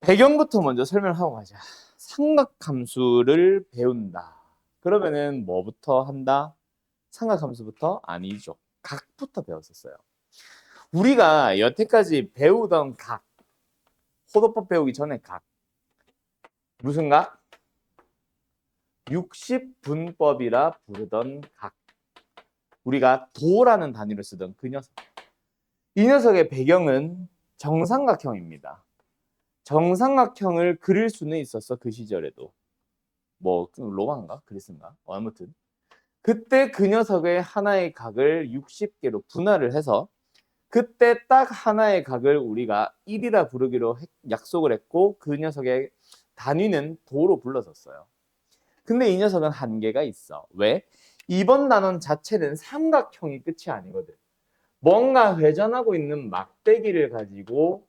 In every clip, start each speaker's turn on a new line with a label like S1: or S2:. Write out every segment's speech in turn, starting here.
S1: 배경부터 먼저 설명하고 가자. 삼각함수를 배운다. 그러면은 뭐부터 한다? 삼각함수부터? 아니죠. 각부터 배웠었어요. 우리가 여태까지 배우던 각, 호도법 배우기 전에 각. 무슨 각? 60분법이라 부르던 각. 우리가 도라는 단위를 쓰던 그 녀석. 이 녀석의 배경은 정삼각형입니다. 정삼각형을 그릴 수는 있었어, 그 시절에도. 뭐 로마인가? 그리스인가? 아무튼 그때 그 녀석의 하나의 각을 60개로 분할을 해서 그때 딱 하나의 각을 우리가 1이라 부르기로 약속을 했고 그 녀석의 단위는 도로 불렀었어요. 근데 이 녀석은 한계가 있어. 왜? 이번 단원 자체는 삼각형이 끝이 아니거든. 뭔가 회전하고 있는 막대기를 가지고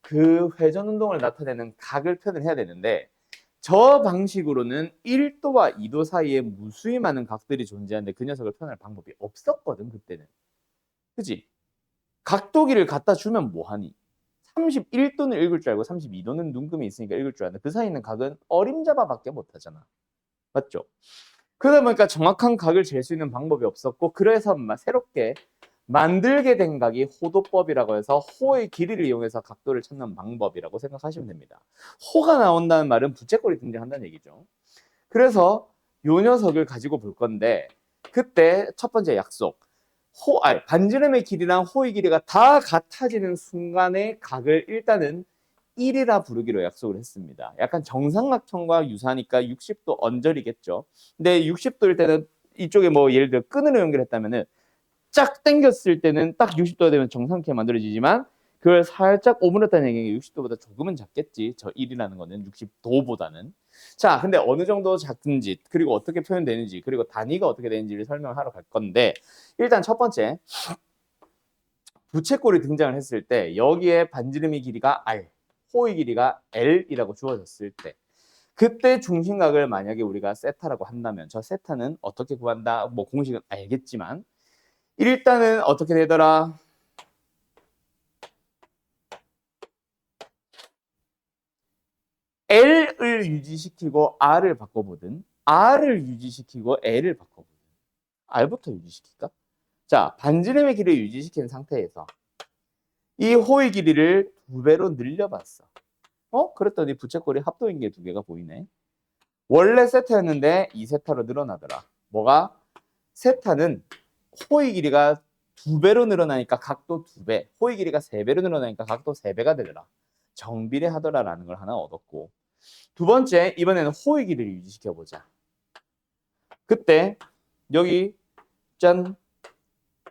S1: 그 회전 운동을 나타내는 각을 표현을 해야 되는데 저 방식으로는 1도와 2도 사이에 무수히 많은 각들이 존재하는데 그 녀석을 표현할 방법이 없었거든, 그때는. 그치? 각도기를 갖다 주면 뭐하니? 31도는 읽을 줄 알고 32도는 눈금이 있으니까 읽을 줄 아는데 그 사이에 있는 각은 어림잡아밖에 못하잖아. 맞죠? 그러다 보니까 정확한 각을 잴 수 있는 방법이 없었고 그래서 새롭게 만들게 된 각이 호도법이라고 해서 호의 길이를 이용해서 각도를 찾는 방법이라고 생각하시면 됩니다. 호가 나온다는 말은 부채꼴이 등장한다는 얘기죠. 그래서 요 녀석을 가지고 볼 건데 그때 첫 번째 약속. 반지름의 길이랑 호의 길이가 다 같아지는 순간에 각을 일단은 1이라 부르기로 약속을 했습니다. 약간 정삼각형과 유사하니까 60도 언저리겠죠. 근데 60도일 때는 이쪽에 뭐 예를 들어 끈으로 연결했다면은 쫙 당겼을 때는 딱 60도가 되면 정상형이 만들어지지만 그걸 살짝 오므렸다는 얘기가 60도보다 조금은 작겠지. 저 1이라는 거는 60도보다는. 자, 근데 어느 정도 작은지 그리고 어떻게 표현되는지 그리고 단위가 어떻게 되는지를 설명하러 갈 건데 일단 첫 번째 부채꼴이 등장을 했을 때 여기에 반지름의 길이가 R, 호의 길이가 L이라고 주어졌을 때 그때 중심각을 만약에 우리가 세타라고 한다면 저 세타는 어떻게 구한다? 뭐 공식은 알겠지만 일단은 어떻게 되더라? L을 유지시키고 R을 바꿔보든 R을 유지시키고 L을 바꿔보든 R부터 유지시킬까? 자, 반지름의 길이를 유지시킨 상태에서 이 호의 길이를 2배로 늘려봤어. 그랬더니 부채꼴이 합도인 게 2개가 보이네. 원래 세타였는데 2세타로 늘어나더라. 뭐가? 세타는 호의 길이가 2배로 늘어나니까 각도 2배, 호의 길이가 3배로 늘어나니까 각도 3배가 되더라. 정비례하더라라는 걸 하나 얻었고 두 번째, 이번에는 호의 길이를 유지시켜보자. 그때 여기 짠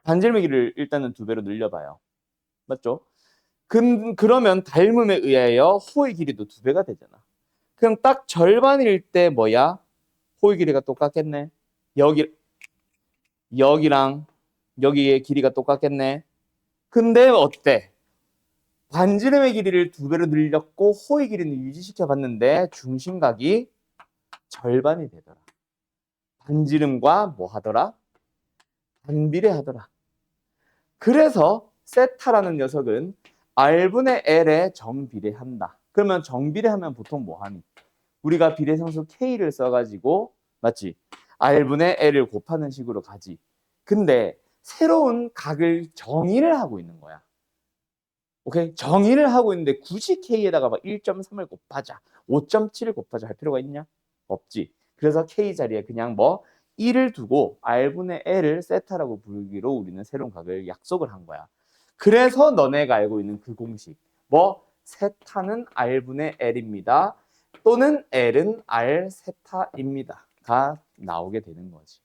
S1: 반지름의 길이를 일단은 2배로 늘려봐요. 맞죠? 그러면 닮음에 의하여 호의 길이도 2배가 되잖아. 그럼 딱 절반일 때 뭐야? 호의 길이가 똑같겠네. 여기랑 여기의 길이가 똑같겠네. 근데 어때? 반지름의 길이를 2배로 늘렸고 호의 길이는 유지시켜 봤는데 중심각이 절반이 되더라. 반지름과 뭐 하더라? 반비례하더라. 그래서 세타라는 녀석은 R분의 L에 정비례한다. 그러면 정비례하면 보통 뭐 하니? 우리가 비례상수 K를 써가지고 맞지? R분의 L을 곱하는 식으로 가지. 근데 새로운 각을 정의를 하고 있는 거야. 오케이? 정의를 하고 있는데 굳이 K에다가 막 1.3을 곱하자, 5.7을 곱하자 할 필요가 있냐? 없지. 그래서 K 자리에 그냥 뭐 1을 두고 R분의 L을 세타라고 부르기로 우리는 새로운 각을 약속을 한 거야. 그래서 너네가 알고 있는 그 공식. 뭐 세타는 R분의 L입니다. 또는 L은 R 세타입니다.가 나오게 되는 거지.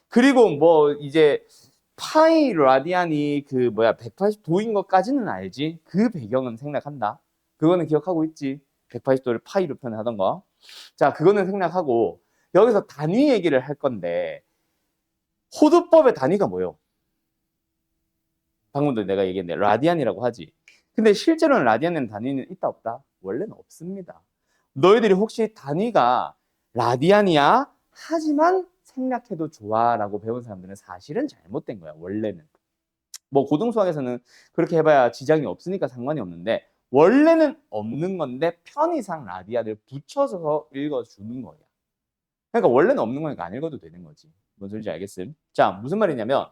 S1: 그리고 뭐 이제 파이 라디안이 180도인 것까지는 알지. 그 배경은 생략한다. 그거는 기억하고 있지. 180도를 파이로 표현하던 거. 자, 그거는 생략하고 여기서 단위 얘기를 할 건데 호두법의 단위가 뭐예요? 방금도 내가 얘기했는데 라디안이라고 하지. 근데 실제로는 라디안에는 단위는 있다 없다? 원래는 없습니다. 너희들이 혹시 단위가 라디안이야? 하지만 생략해도 좋아 라고 배운 사람들은 사실은 잘못된 거야. 원래는. 뭐 고등수학에서는 그렇게 해봐야 지장이 없으니까 상관이 없는데 원래는 없는 건데 편의상 라디안을 붙여서 읽어주는 거야. 그러니까 원래는 없는 거니까 안 읽어도 되는 거지. 뭔 소리인지 알겠음? 자, 무슨 말이냐면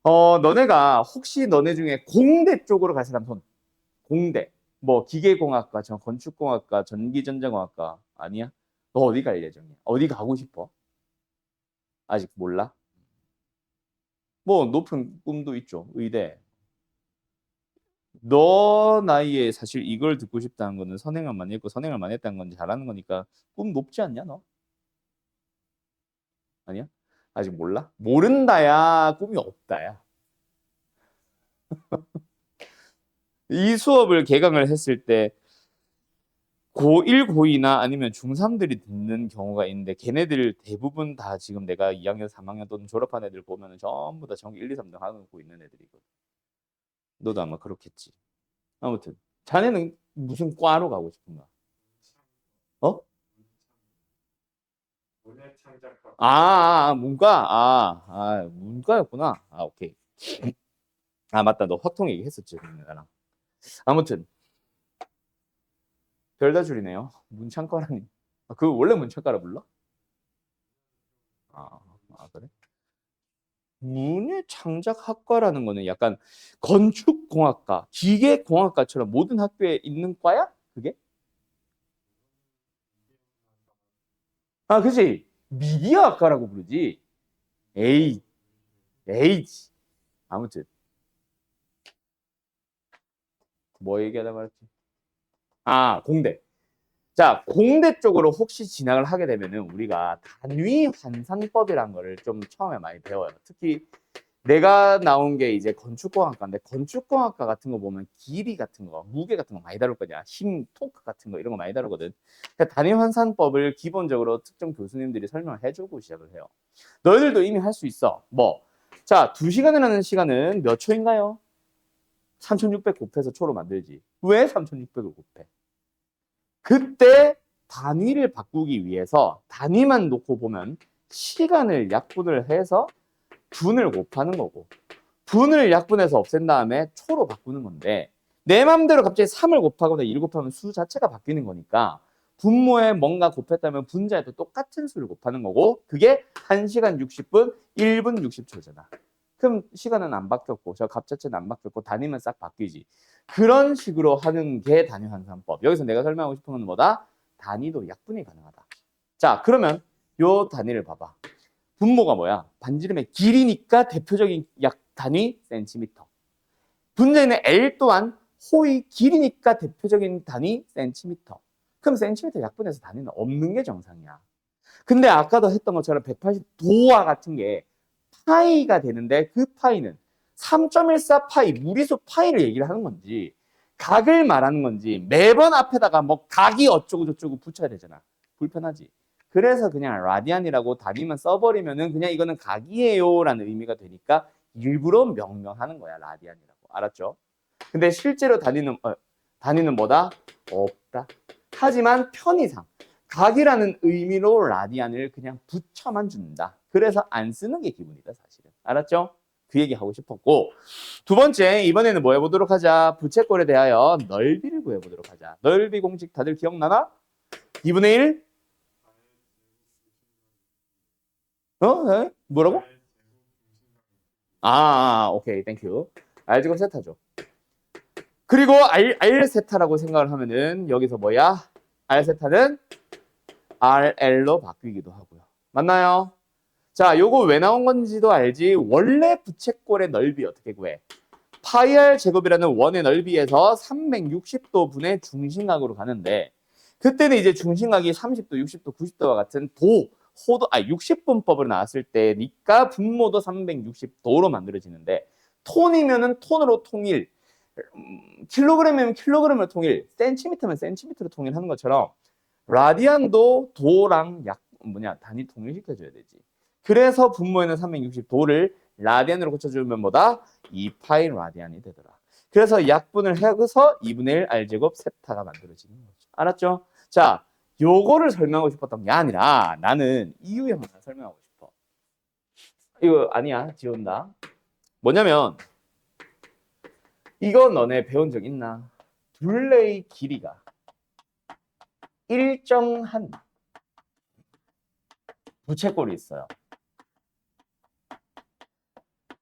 S1: 너네가 혹시 너네 중에 공대 쪽으로 갈 사람 손. 공대. 뭐 기계공학과, 건축공학과, 전기전자공학과 아니야? 너 어디 갈 예정이야? 어디 가고 싶어? 아직 몰라? 뭐 높은 꿈도 있죠. 의대. 너 나이에 사실 이걸 듣고 싶다는 거는 선행을 많이 했고 선행을 많이 했다는 건 잘하는 거니까 꿈 높지 않냐 너? 아니야? 아직 몰라? 모른다야 꿈이 없다야. 이 수업을 개강을 했을 때 고1, 고2나 아니면 중3들이 듣는 경우가 있는데 걔네들 대부분 다 지금 내가 2학년, 3학년 또는 졸업한 애들 보면 전부 다 전교 1, 2, 3등 하고 있는 애들이거든. 너도 아마 그렇겠지. 아무튼 자네는 무슨 과로 가고 싶은가? 어? 문과? 문과였구나. 오케이. 맞다. 너 확통 얘기했었지, 나랑. 아무튼 별다 줄이네요. 문창과라니. 그 원래 문창과라 불러? 아, 그래? 문예창작학과라는 거는 약간 건축공학과, 기계공학과처럼 모든 학교에 있는 과야? 그게? 그치. 미디어학과라고 부르지. 에이, 에이. 아무튼 뭐 얘기하다 말았지? 공대. 자, 공대 쪽으로 혹시 진학을 하게 되면은 우리가 단위 환산법이라는 거를 좀 처음에 많이 배워요. 특히 내가 나온 게 이제 건축공학과인데 건축공학과 같은 거 보면 길이 같은 거, 무게 같은 거 많이 다룰 거냐. 힘, 토크 같은 거 이런 거 많이 다루거든. 그러니까 단위 환산법을 기본적으로 특정 교수님들이 설명을 해주고 시작을 해요. 너희들도 이미 할 수 있어. 뭐? 자, 2시간이라는 시간은 몇 초인가요? 3600 곱해서 초로 만들지. 왜 3600을 곱해? 그때 단위를 바꾸기 위해서 단위만 놓고 보면 시간을 약분을 해서 분을 곱하는 거고 분을 약분해서 없앤 다음에 초로 바꾸는 건데 내 맘대로 갑자기 3을 곱하거나 1 곱하면 수 자체가 바뀌는 거니까 분모에 뭔가 곱했다면 분자에도 똑같은 수를 곱하는 거고 그게 1시간 60분 1분 60초잖아. 그럼 시간은 안 바뀌었고 저 값 자체는 안 바뀌었고 단위만 싹 바뀌지. 그런 식으로 하는 게 단위 환산법. 여기서 내가 설명하고 싶은 건 뭐다? 단위도 약분이 가능하다. 자, 그러면 요 단위를 봐봐. 분모가 뭐야? 반지름의 길이니까 대표적인 약 단위 센티미터. 분자에는 L 또한 호의 길이니까 대표적인 단위 센티미터. 그럼 센티미터 약분해서 단위는 없는 게 정상이야. 근데 아까도 했던 것처럼 180도와 같은 게 파이가 되는데 그 파이는 3.14 파이, 무리수 파이를 얘기를 하는 건지 각을 말하는 건지 매번 앞에다가 뭐 각이 어쩌고 저쩌고 붙여야 되잖아. 불편하지. 그래서 그냥 라디안이라고 단위만 써버리면은 그냥 이거는 각이에요라는 의미가 되니까 일부러 명명하는 거야. 라디안이라고. 알았죠? 근데 실제로 단위는 뭐다? 없다. 하지만 편의상 각이라는 의미로 라디안을 그냥 붙여만 준다. 그래서 안 쓰는 게 기본이다, 사실은. 알았죠? 그 얘기 하고 싶었고 두 번째, 이번에는 뭐 해보도록 하자. 부채꼴에 대하여 넓이를 구해보도록 하자. 넓이 공식 다들 기억나나? 2분의 1? 네? 뭐라고? 오케이, 땡큐. R제곱 세타죠. 그리고 R 세타라고 생각을 하면은 여기서 뭐야? R 세타는 RL로 바뀌기도 하고요. 맞나요? 자, 요거 왜 나온 건지도 알지? 원래 부채꼴의 넓이 어떻게 구해? 파이 R 제곱이라는 원의 넓이에서 360도 분의 중심각으로 가는데 그때는 이제 중심각이 30도, 60도, 90도와 같은 호도 60분법으로 나왔을 때니까 분모도 360도로 만들어지는데 톤이면은 톤으로 통일, 킬로그램이면 킬로그램으로 통일, 센티미터면 센티미터로 통일하는 것처럼 라디안도 도랑 단위 통일시켜줘야 되지. 그래서 분모에는 360도를 라디안으로 고쳐주면 뭐다? 2파이 라디안이 되더라. 그래서 약분을 해서 2분의 1 R제곱 세타가 만들어지는 거죠. 알았죠? 자, 요거를 설명하고 싶었던 게 아니라 나는 이유형을 설명하고 싶어. 이거 아니야. 지운다. 뭐냐면 이거 너네 배운 적 있나? 둘레의 길이가 일정한 부채꼴이 있어요.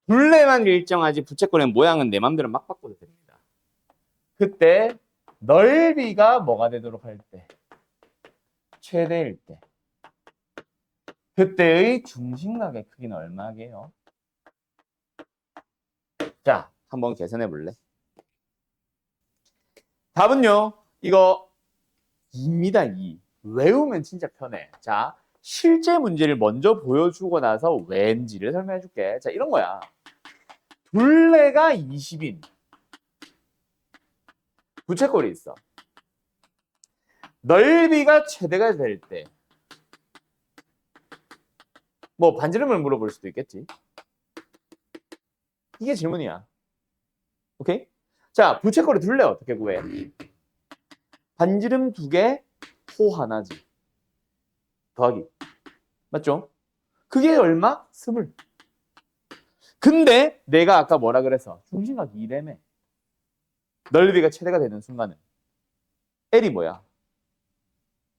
S1: 둘레만 일정하지 부채꼴의 모양은 내 맘대로 막 바꿔도 됩니다. 그때 넓이가 뭐가 되도록 할 때? 최대일 때. 그때의 중심각의 크기는 얼마게요? 자, 한번 계산해 볼래? 답은요, 이거 2입니다, 2. 외우면 진짜 편해. 자, 실제 문제를 먼저 보여주고 나서 왠지를 설명해 줄게. 자, 이런 거야. 둘레가 20인 부채꼴이 있어. 넓이가 최대가 될 때, 뭐 반지름을 물어볼 수도 있겠지. 이게 질문이야. 오케이? 자, 부채꼴의 둘레 어떻게 구해? 반지름 2개, 호 하나지. 더하기. 맞죠? 그게 얼마? 20. 근데 내가 아까 뭐라 그랬어? 중심각 2래매. 넓이가 최대가 되는 순간은 L이 뭐야?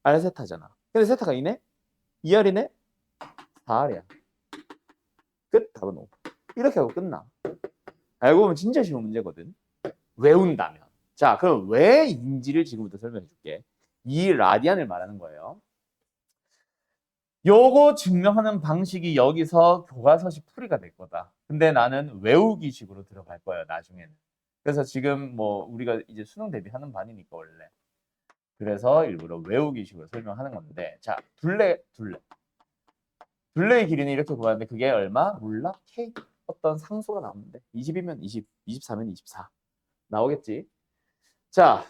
S1: R 세타잖아. 근데 세타가 2네? 2R이네? 4R이야. 끝. 답은 5. 이렇게 하고 끝나. 알고 보면 진짜 쉬운 문제거든. 외운다면. 자, 그럼 왜 인지를 지금부터 설명해 줄게. 이 라디안을 말하는 거예요. 요거 증명하는 방식이 여기서 교과서식 풀이가 될 거다. 근데 나는 외우기식으로 들어갈 거예요, 나중에는. 그래서 지금 뭐 우리가 이제 수능 대비하는 반이니까 원래. 그래서 일부러 외우기식으로 설명하는 건데, 자, 둘레의 길이는 이렇게 구하는데 그게 얼마? 몰라? K. 어떤 상수가 나오는데 20이면 20, 24면 24 나오겠지? 자,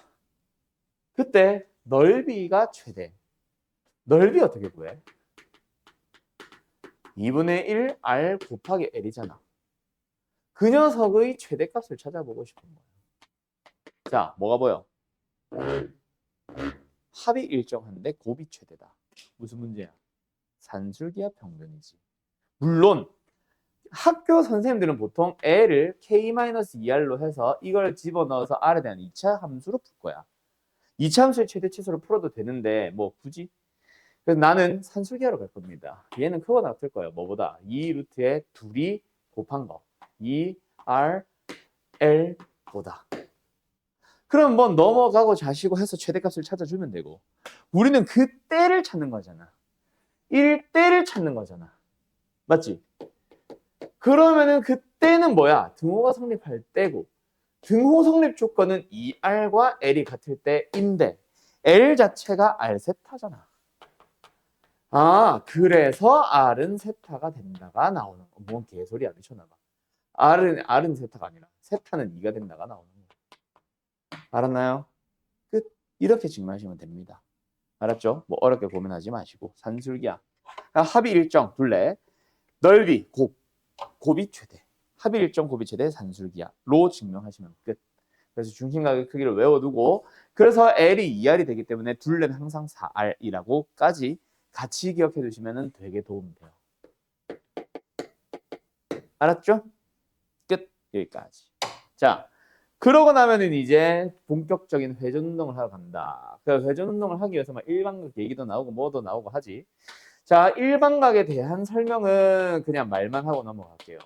S1: 그때 넓이가 최대. 넓이 어떻게 구해? 2분의 1 R 곱하기 L이잖아. 그 녀석의 최대값을 찾아보고 싶은 거야. 자, 뭐가 보여? 합이 일정한데 곱이 최대다. 무슨 문제야? 산술기하 평균이지. 물론 학교 선생님들은 보통 L을 K-2R로 해서 이걸 집어넣어서 R에 대한 2차 함수로 풀 거야. 2차 함수의 최대치수로 풀어도 되는데 뭐 굳이? 그래서 나는 산술기하로 갈 겁니다. 얘는 크거나 같을 거예요. 뭐보다? 2 루트에 둘이 곱한 거. 2R, L보다. 그럼 뭐 넘어가고 자시고 해서 최대값을 찾아주면 되고. 우리는 그때를 찾는 거잖아. 1대를 찾는 거잖아. 맞지? 그러면은 그때는 뭐야? 등호가 성립할 때고. 등호 성립 조건은 2R과 L이 같을 때인데 L 자체가 R 세타잖아. 아, 그래서 R은 세타가 된다가 나오는 거. 뭔 개소리야, 미쳤나봐. R은 세타가 아니라 세타는 2가 된다가 나오는 거. 알았나요? 끝. 이렇게 증명하시면 됩니다. 알았죠? 뭐 어렵게 고민하지 마시고. 산술기야. 합이 일정, 둘레. 넓이, 곱이 최대. 합이 일정, 곱이 최대, 산술기야로 증명하시면 끝. 그래서 중심각의 크기를 외워두고, 그래서 L이 2R이 되기 때문에 둘레는 항상 4R이라고까지 같이 기억해 두시면 되게 도움이 돼요. 알았죠? 끝. 여기까지. 자, 그러고 나면은 이제 본격적인 회전 운동을 하러 간다. 그 회전 운동을 하기 위해서 막 일반각 얘기도 나오고 뭐도 나오고 하지. 자, 일반각에 대한 설명은 그냥 말만 하고 넘어갈게요.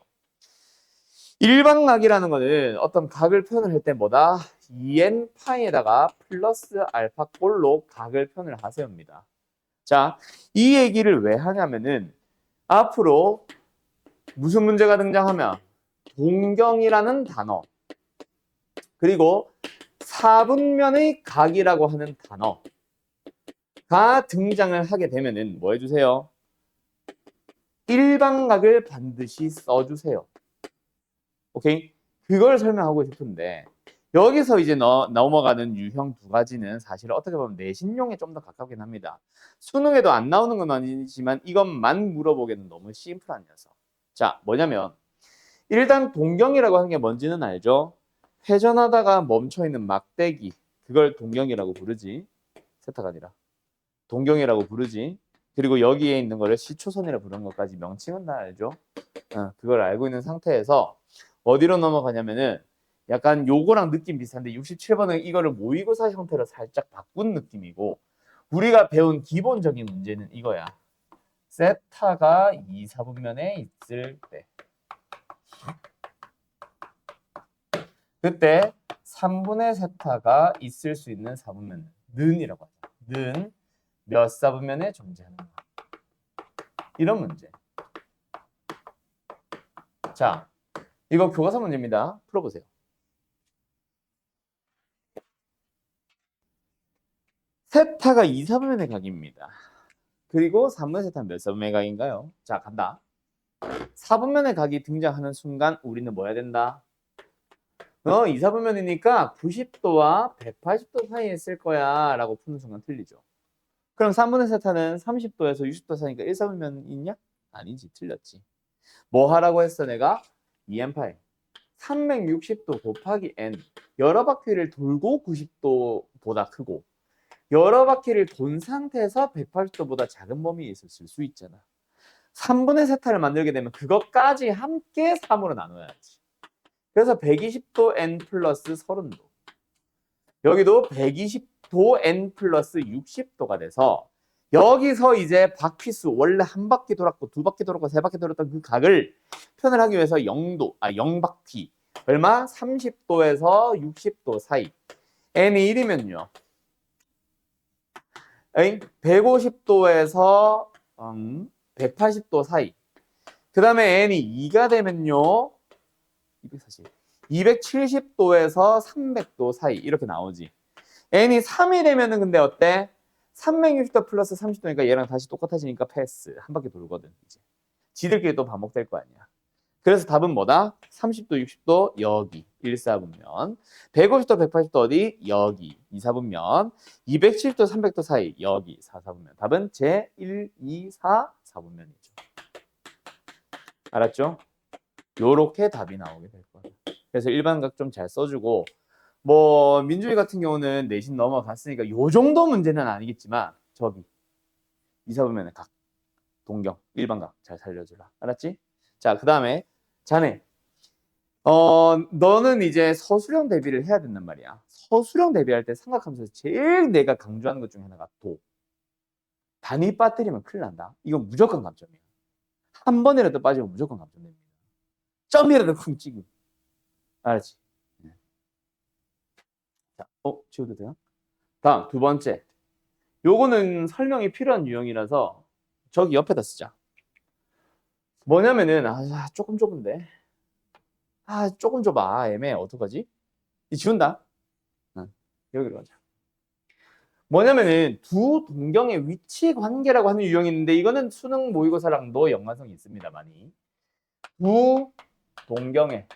S1: 일반각이라는 거는 어떤 각을 표현을 할 때 뭐다? 2n 파이에다가 플러스 알파 꼴로 각을 표현을 하세요입니다. 자, 이 얘기를 왜 하냐면은 앞으로 무슨 문제가 등장하면 동경이라는 단어 그리고 4분면의 각이라고 하는 단어가 등장을 하게 되면은 뭐 해주세요? 일반각을 반드시 써주세요. 오케이? 그걸 설명하고 싶은데 여기서 이제 넘어가는 유형 두 가지는 사실 어떻게 보면 내신용에 좀 더 가깝긴 합니다. 수능에도 안 나오는 건 아니지만 이것만 물어보기에는 너무 심플한 녀석. 자, 뭐냐면 일단 동경이라고 하는 게 뭔지는 알죠? 회전하다가 멈춰있는 막대기 그걸 동경이라고 부르지. 세타가 아니라 동경이라고 부르지. 그리고 여기에 있는 거를 시초선이라고 부르는 것까지 명칭은 다 알죠? 그걸 알고 있는 상태에서 어디로 넘어가냐면은 약간 요거랑 느낌 비슷한데 67번은 이거를 모의고사 형태로 살짝 바꾼 느낌이고 우리가 배운 기본적인 문제는 이거야. 세타가 2, 4분면에 있을 때 그때 3분의 세타가 있을 수 있는 4분면은 는이라고 하죠. 는 몇 4분면에 존재하는가. 이런 문제. 자, 이거 교과서 문제입니다. 풀어보세요. 세타가 2, 4분면의 각입니다. 그리고 3분의 세타는 몇 4분면의 각인가요? 자, 간다. 4분면의 각이 등장하는 순간 우리는 뭐 해야 된다? 2, 4분면이니까 90도와 180도 사이에 있을 거야 라고 푸는 순간 틀리죠. 그럼 3분의 세타는 30도에서 60도 사이니까 1, 4분면 있냐? 아니지, 틀렸지. 뭐 하라고 했어 내가? 2n파이 360도 곱하기 n 여러 바퀴를 돌고 90도보다 크고 여러 바퀴를 돈 상태에서 180도보다 작은 범위에 있을 수 있잖아. 3분의 세타를 만들게 되면 그것까지 함께 3으로 나눠야지. 그래서 120도 n 플러스 30도. 여기도 120도 n 플러스 60도가 돼서 여기서 이제 바퀴수 원래 한 바퀴 돌았고 두 바퀴 돌았고 세 바퀴 돌았던 그 각을 표현을 하기 위해서 0바퀴 얼마? 30도에서 60도 사이 n이 1이면요 150도에서 180도 사이 그 다음에 n이 2가 되면요 240 270도에서 300도 사이 이렇게 나오지. n이 3이 되면은 근데 어때? 360도 플러스 30도니까 얘랑 다시 똑같아지니까 패스. 한 바퀴 돌거든. 이제. 지들끼리 또 반복될 거 아니야. 그래서 답은 뭐다? 30도, 60도 여기 1, 4분면 150도, 180도 어디? 여기 2, 4분면 270도, 300도 사이 여기 4, 4분면 답은 제 1, 2, 4, 4분면이죠. 알았죠? 요렇게 답이 나오게 될 거예요. 그래서 일반각 좀 잘 써주고 뭐 민주이 같은 경우는 내신 넘어갔으니까 요 정도 문제는 아니겠지만 저기 2, 4분면의 각, 동경, 일반각 잘 살려주라. 알았지? 자, 그 다음에 자네 너는 이제 서술형 대비를 해야 된단 말이야. 서술형 대비할 때 삼각함수에서 제일 내가 강조하는 것 중에 하나가 도. 단위 빠뜨리면 큰일 난다. 이건 무조건 감점이야. 한 번이라도 빠지면 무조건 감점됩니다. 점이라도 쿵 찍으면. 알았지? 자, 지워도 돼요? 다음, 두 번째. 요거는 설명이 필요한 유형이라서 저기 옆에다 쓰자. 뭐냐면은, 조금 좁은데. 조금 좁아. 애매해. 어떡하지? 이 지운다. 여기로 가자. 뭐냐면은 두 동경의 위치 관계라고 하는 유형이 있는데 이거는 수능 모의고사랑도 연관성이 있습니다. 많이. 두 동경의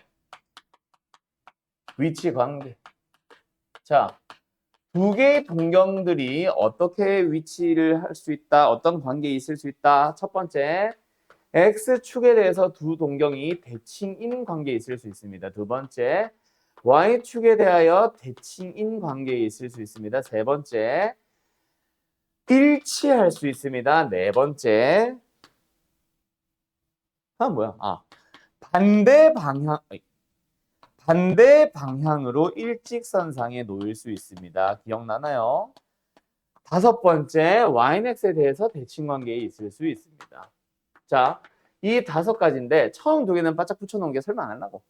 S1: 위치 관계. 자, 두 개의 동경들이 어떻게 위치를 할 수 있다, 어떤 관계에 있을 수 있다. 첫 번째, X축에 대해서 두 동경이 대칭인 관계에 있을 수 있습니다. 두 번째, Y축에 대하여 대칭인 관계에 있을 수 있습니다. 세 번째, 일치할 수 있습니다. 네 번째, 뭐야? 반대 방향으로 일직선상에 놓일 수 있습니다. 기억나나요? 다섯 번째, YX에 대해서 대칭관계에 있을 수 있습니다. 자, 이 다섯 가지인데 처음 두 개는 바짝 붙여놓은 게 설명 안 하려고.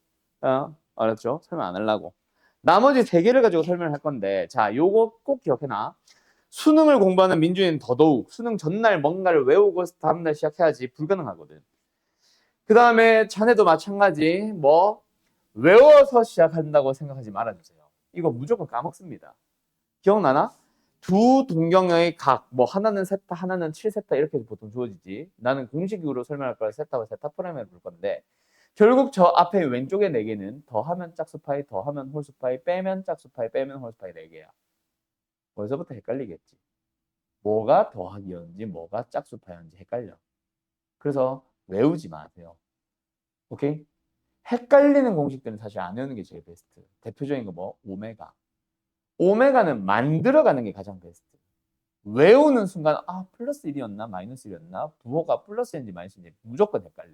S1: 알았죠? 설명 안 하려고. 나머지 세 개를 가지고 설명을 할 건데 자, 요거 꼭 기억해놔. 수능을 공부하는 민주인 더더욱 수능 전날 뭔가를 외우고 다음날 시작해야지 불가능하거든. 그 다음에 자네도 마찬가지 외워서 시작한다고 생각하지 말아주세요. 이거 무조건 까먹습니다. 기억나나? 두 동경의 각, 하나는 세타, 하나는 7세타 이렇게 보통 주어지지. 나는 공식으로 설명할 거라 세타와 세타 프라임을 볼 건데 결국 저 앞에 왼쪽에 4개는 더하면 짝수파이, 더하면 홀수파이, 빼면 짝수파이, 빼면 홀수파이 4개야. 벌써부터 헷갈리겠지. 뭐가 더하기였는지 뭐가 짝수파였는지 헷갈려. 그래서 외우지 마세요. 오케이? 헷갈리는 공식들은 사실 안 외우는 게 제일 베스트. 대표적인 거 오메가. 오메가는 만들어가는 게 가장 베스트. 외우는 순간 플러스 1이었나 마이너스 1이었나 부호가 플러스인지 마이너스인지 무조건 헷갈려.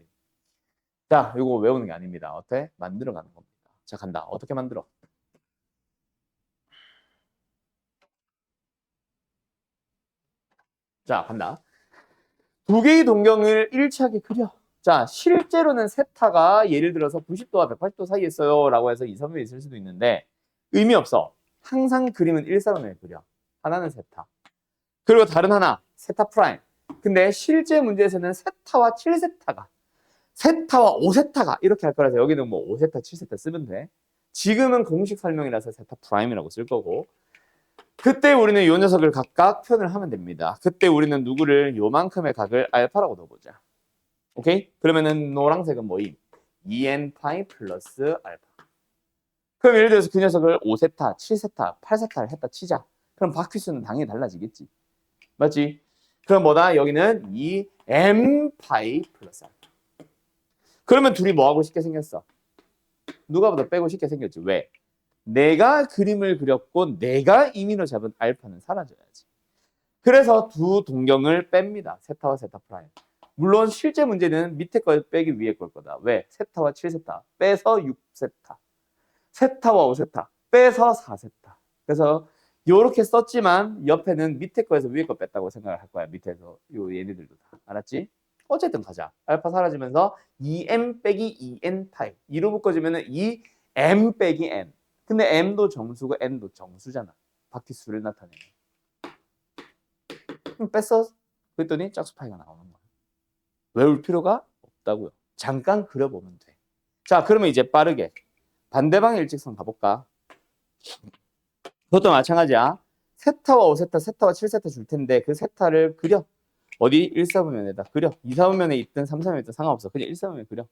S1: 자, 이거 외우는 게 아닙니다. 어때? 만들어가는 겁니다. 자, 간다. 어떻게 만들어? 자, 간다. 두 개의 동경을 일치하게 그려. 자, 실제로는 세타가 예를 들어서 90도와 180도 사이에 있어요 라고 해서 2, 3에 있을 수도 있는데 의미 없어. 항상 그림은 일사분면에 그려. 하나는 세타. 그리고 다른 하나, 세타 프라임. 근데 실제 문제에서는 세타와 7세타가, 세타와 5세타가 이렇게 할 거라서 여기는 뭐 5세타, 7세타 쓰면 돼. 지금은 공식 설명이라서 세타 프라임이라고 쓸 거고 그때 우리는 이 녀석을 각각 표현을 하면 됩니다. 그때 우리는 누구를 요만큼의 각을 알파라고 넣어보자. 오케이? 그러면은 노란색은 뭐임? 2n 파이 플러스 알파. 그럼 예를 들어서 그 녀석을 5세타, 7세타, 8세타를 했다 치자. 그럼 바퀴수는 당연히 달라지겠지. 맞지? 그럼 뭐다? 여기는 2m 파이 플러스 알파. 그러면 둘이 뭐하고 싶게 생겼어? 누가 보다 빼고 싶게 생겼지. 왜? 내가 그림을 그렸고 내가 임의로 잡은 알파는 사라져야지. 그래서 두 동경을 뺍니다. 세타와 세타 프라임. 물론 실제 문제는 밑에 걸 빼기 위에 걸 거다. 왜? 세타와 7세타 빼서 6세타. 세타와 5세타 빼서 4세타. 그래서 이렇게 썼지만 옆에는 밑에 거에서 위에 거 뺐다고 생각을 할 거야. 밑에서 요 얘네들도 다. 알았지? 어쨌든 가자. 알파 사라지면서 2m 빼기 2n 파이. 2로 묶어주면 2m 빼기 n. 근데 m도 정수고 n도 정수잖아. 바퀴수를 나타내는. 그럼 뺐어. 그랬더니 짝수 파이가 나오는 거야. 외울 필요가 없다고요. 잠깐 그려보면 돼. 자, 그러면 이제 빠르게 반대방의 일직선 가볼까? 그것도 마찬가지야. 세타와 5세타, 세타와 7세타 줄 텐데 그 세타를 그려. 어디? 1사분면에다 그려. 2사분면에 있든 3사분면에 있든 상관없어. 그냥 1사분면에 그려.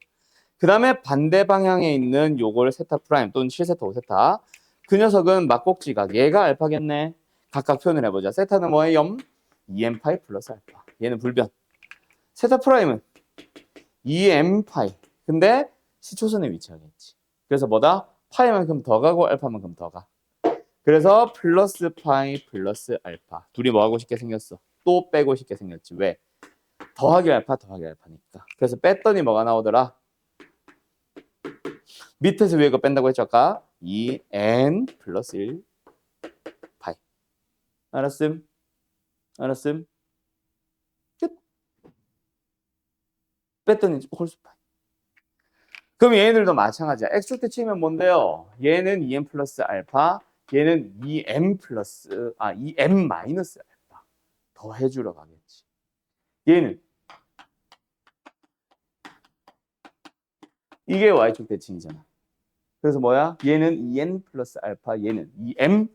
S1: 그 다음에 반대 방향에 있는 요걸 세타 프라임 또는 7세타, 5세타. 그 녀석은 막꼭지각. 얘가 알파겠네. 각각 표현을 해보자. 세타는 뭐예요? 2m 파이 플러스 알파. 얘는 불변. 세타 프라임은 2m 파이. 근데 시초선에 위치하겠지. 그래서 뭐다? 파이만큼 더 가고 알파만큼 더 가. 그래서 플러스 파이 플러스 알파. 둘이 뭐하고 싶게 생겼어? 또 빼고 싶게 생겼지. 왜? 더하기 알파 더하기 알파니까. 그래서 뺐더니 뭐가 나오더라? 밑에서 위에 거 뺀다고 했죠 아까? 2n 플러스 1 파이. 알았음? 알았음? 끝. 뺐더니 홀수 파이. 그럼 얘네들도 마찬가지야. x축대 치면 뭔데요? 얘는 2n 플러스 알파, 얘는 2m 마이너스 알파. 더 해주러 가겠지. 얘는 이게 y축 대칭이잖아. 그래서 뭐야? 얘는 2n 플러스 알파, 얘는 2m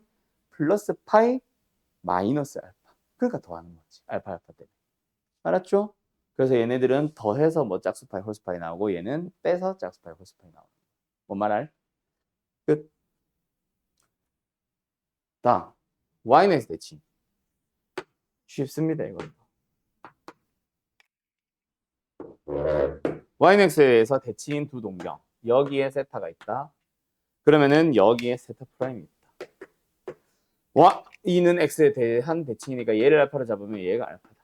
S1: 플러스 파이 마이너스 알파. 그러니까 더하는 거지. 알파 때문에. 알았죠? 그래서 얘네들은 더해서 뭐 짝수 파이, 홀수 파이 나오고 얘는 빼서 짝수 파이, 홀수 파이 나오고. 뭔 말할? 끝. 다음. yx 대칭. 쉽습니다, 이건. yx에서 대칭인 두 동경. 여기에 세타가 있다. 그러면은 여기에 세타 프라임이 있다. y는 x에 대한 대칭이니까 얘를 알파로 잡으면 얘가 알파다.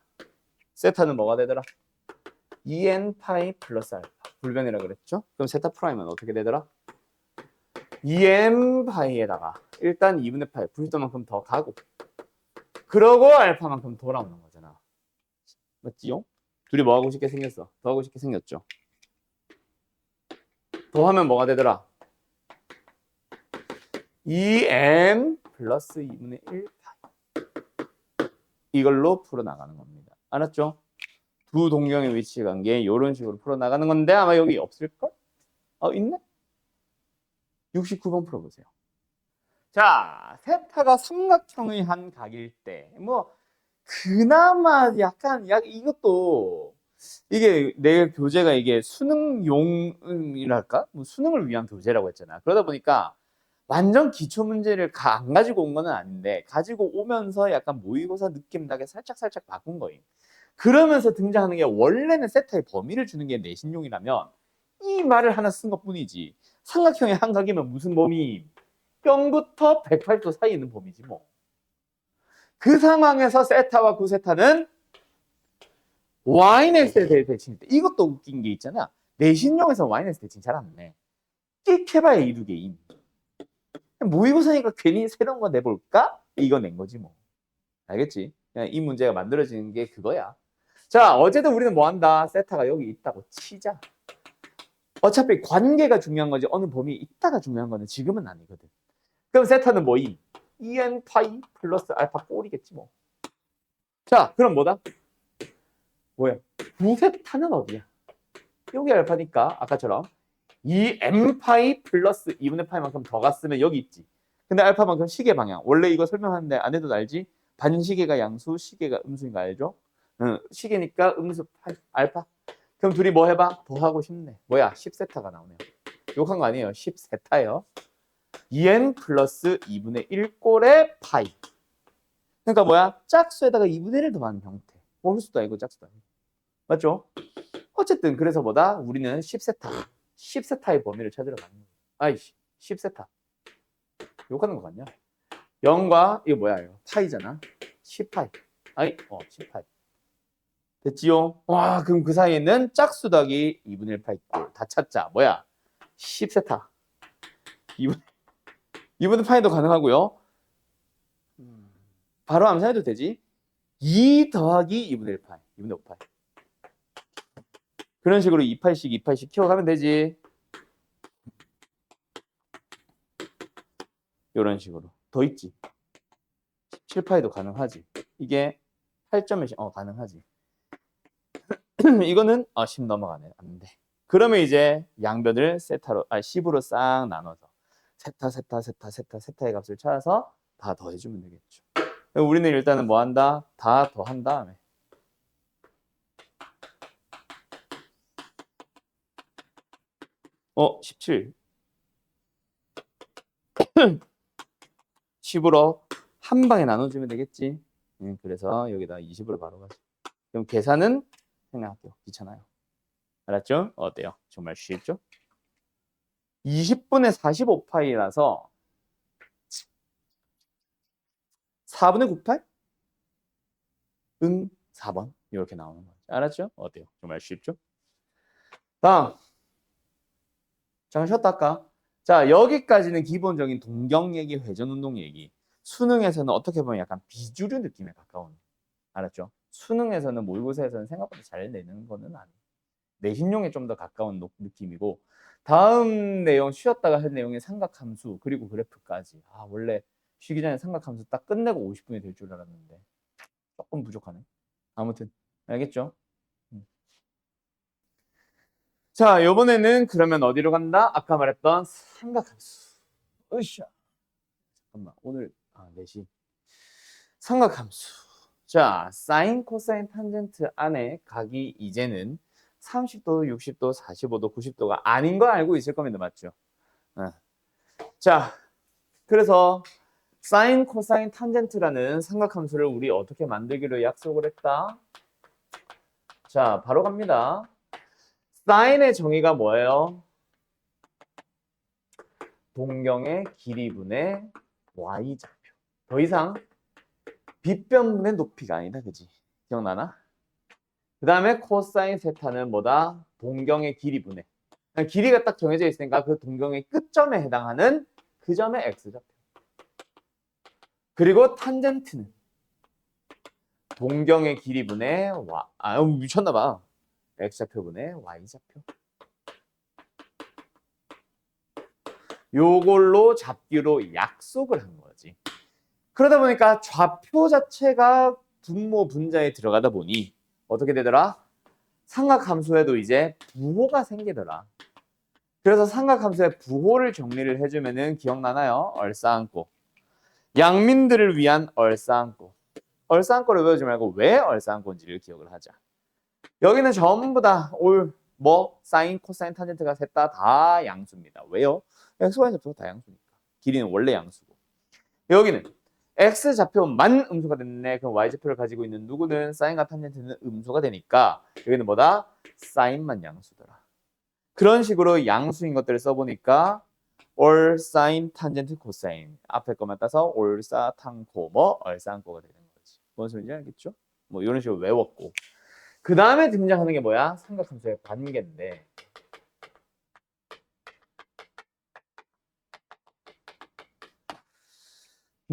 S1: 세타는 뭐가 되더라? 2n 파이 플러스 알파. 불변이라 그랬죠? 그럼 세타 프라임은 어떻게 되더라? 2n 파이에다가 일단 2분의 파이 90도만큼 더 가고 그러고 알파만큼 돌아오는 거잖아. 맞지요? 둘이 뭐하고 싶게 생겼어? 더하고 싶게 생겼죠? 더하면 뭐가 되더라? 2n 플러스 2분의 1 파이. 이걸로 풀어나가는 겁니다. 알았죠? 두 동경의 위치 관계 이런 식으로 풀어나가는 건데 아마 여기 없을걸? 있네? 69번 풀어보세요. 자, 세타가 삼각형의 한 각일 때 뭐 그나마 약간 이것도 이게 내 교재가 이게 수능용이랄까? 뭐 수능을 위한 교재라고 했잖아. 그러다 보니까 완전 기초 문제를 안 가지고 온 건 아닌데 가지고 오면서 약간 모의고사 느낌 나게 살짝 바꾼 거예요. 그러면서 등장하는 게 원래는 세타의 범위를 주는 게 내신용이라면 이 말을 하나 쓴 것뿐이지. 삼각형의 한 각이면 무슨 범위? 0부터 180도 사이에 있는 범위지 뭐. 그 상황에서 세타와 구세타는 yx에 대해 대칭일 때 이것도 웃긴 게 있잖아. 내신용에서 yx 대칭 잘 안 내. 끽해봐야 이 두 개임. 모의고사니까 괜히 새로운 거 내볼까? 이거 낸 거지 뭐. 알겠지? 그냥 이 문제가 만들어지는 게 그거야. 자, 어쨌든 우리는 뭐 한다? 세타가 여기 있다고 치자. 어차피 관계가 중요한 거지 어느 범위에 있다가 중요한 거는 지금은 아니거든. 그럼 세타는 뭐임? 2n 파이 플러스 알파 꼴이겠지 뭐. 자, 그럼 뭐다? 뭐야? 부세타는 어디야? 여기 알파니까 아까처럼 2m 파이 플러스 2분의 파이만큼 더 갔으면 여기 있지. 근데 알파만큼 시계 방향. 원래 이거 설명하는데 안 해도 알지? 반시계가 양수, 시계가 음수인 거 알죠? 응, 시계니까 음수 파이, 알파. 그럼 둘이 뭐 해봐? 더하고 싶네. 뭐야? 10세타가 나오네요. 욕한 거 아니에요. 10세타예요. 2n 플러스 2분의 1꼴의 파이. 그러니까 뭐야? 짝수에다가 2분의 1을 더하는 형태. 홀수도 아니고 짝수도 아니고. 맞죠? 어쨌든 그래서 뭐다? 우리는 10세타. 10세타의 범위를 찾으러 가는 거야. 아이씨, 10세타. 욕하는 거 맞냐? 0과 이거 뭐야? 이거 파이잖아. 10파이. 아이, 10파이. 됐지요? 와, 그럼 그 사이에는 짝수 더하기 2분의 1 파이 다 찾자. 뭐야? 10세타. 2분의 파이도 가능하고요. 바로 암산해도 되지. 2 더하기 2분의 1 파이. 2분의 5 파이. 그런 식으로 2파이씩 2파이씩 키워가면 되지. 이런 식으로. 더 있지. 17파이도 가능하지. 이게 8점에 가능하지. 이거는 10 넘어가네. 안 돼. 그러면 이제 양변을 세타로 10으로 싹 나눠서 세타의 값을 찾아서 다 더해주면 되겠죠. 우리는 일단은 뭐 한다? 다 더한 다음에 17 10으로 한 방에 나눠주면 되겠지. 그래서 여기다 20으로 바로 가죠. 그럼 계산은 생략할게요. 귀찮아요. 알았죠? 어때요? 정말 쉽죠? 20분의 45파이라서 4분의 9파이? 응, 4번. 이렇게 나오는 거죠. 알았죠? 어때요? 정말 쉽죠? 다음. 잠깐 쉬었다 할까? 자, 여기까지는 기본적인 동경 얘기, 회전 운동 얘기. 수능에서는 어떻게 보면 약간 비주류 느낌에 가까운. 알았죠? 수능에서는 모의고사에서는 생각보다 잘 내는 거는 아니에요. 내신용에 좀 더 가까운 느낌이고 다음 내용 쉬었다가 할 내용이 삼각함수 그리고 그래프까지. 원래 쉬기 전에 삼각함수 딱 끝내고 50분이 될 줄 알았는데 조금 부족하네. 아무튼 알겠죠? 자, 이번에는 그러면 어디로 간다? 아까 말했던 삼각함수. 으쌰. 잠깐만, 오늘 4시. 삼각함수. 자, 사인, 코사인, 탄젠트 안에 각이 이제는 30도, 60도, 45도, 90도가 아닌 거 알고 있을 겁니다. 맞죠? 자, 그래서 사인, 코사인, 탄젠트라는 삼각함수를 우리 어떻게 만들기로 약속을 했다? 자, 바로 갑니다. 사인의 정의가 뭐예요? 동경의 길이분의 y좌표. 더 이상 빗변분의 높이가 아니다. 그지? 기억나나? 그 다음에 코사인 세타는 뭐다? 동경의 길이분의. 길이가 딱 정해져 있으니까 그 동경의 끝점에 해당하는 그 점의 x좌표. 그리고 탄젠트는 동경의 길이분의 미쳤나봐. x좌표분의 y좌표. 요걸로 잡기로 약속을 한 거지. 그러다 보니까 좌표 자체가 분모 분자에 들어가다 보니 어떻게 되더라? 삼각함수에도 이제 부호가 생기더라. 그래서 삼각함수의 부호를 정리를 해주면은 기억나나요? 얼싸안고. 양민들을 위한 얼싸안고. 얼싸안고를 외우지 말고 왜 얼싸안고인지를 기억을 하자. 여기는 전부 다 사인, 코사인, 탄젠트가 셋 다 양수입니다. 왜요? x와 좌표가 다 양수니까. 길이는 원래 양수고. 여기는 x좌표만 음수가 됐네. 그럼 y좌표를 가지고 있는 누구는 사인과 탄젠트는 음수가 되니까 여기는 뭐다? 사인만 양수더라. 그런 식으로 양수인 것들을 써보니까 올, 사인, 탄젠트, 코사인 앞에 것만 따서 올사, 탄코, 얼싸안고가 되는 거지. 뭔 소리인지 알겠죠? 이런 식으로 외웠고 그 다음에 등장하는 게 뭐야? 삼각함수의 관계인데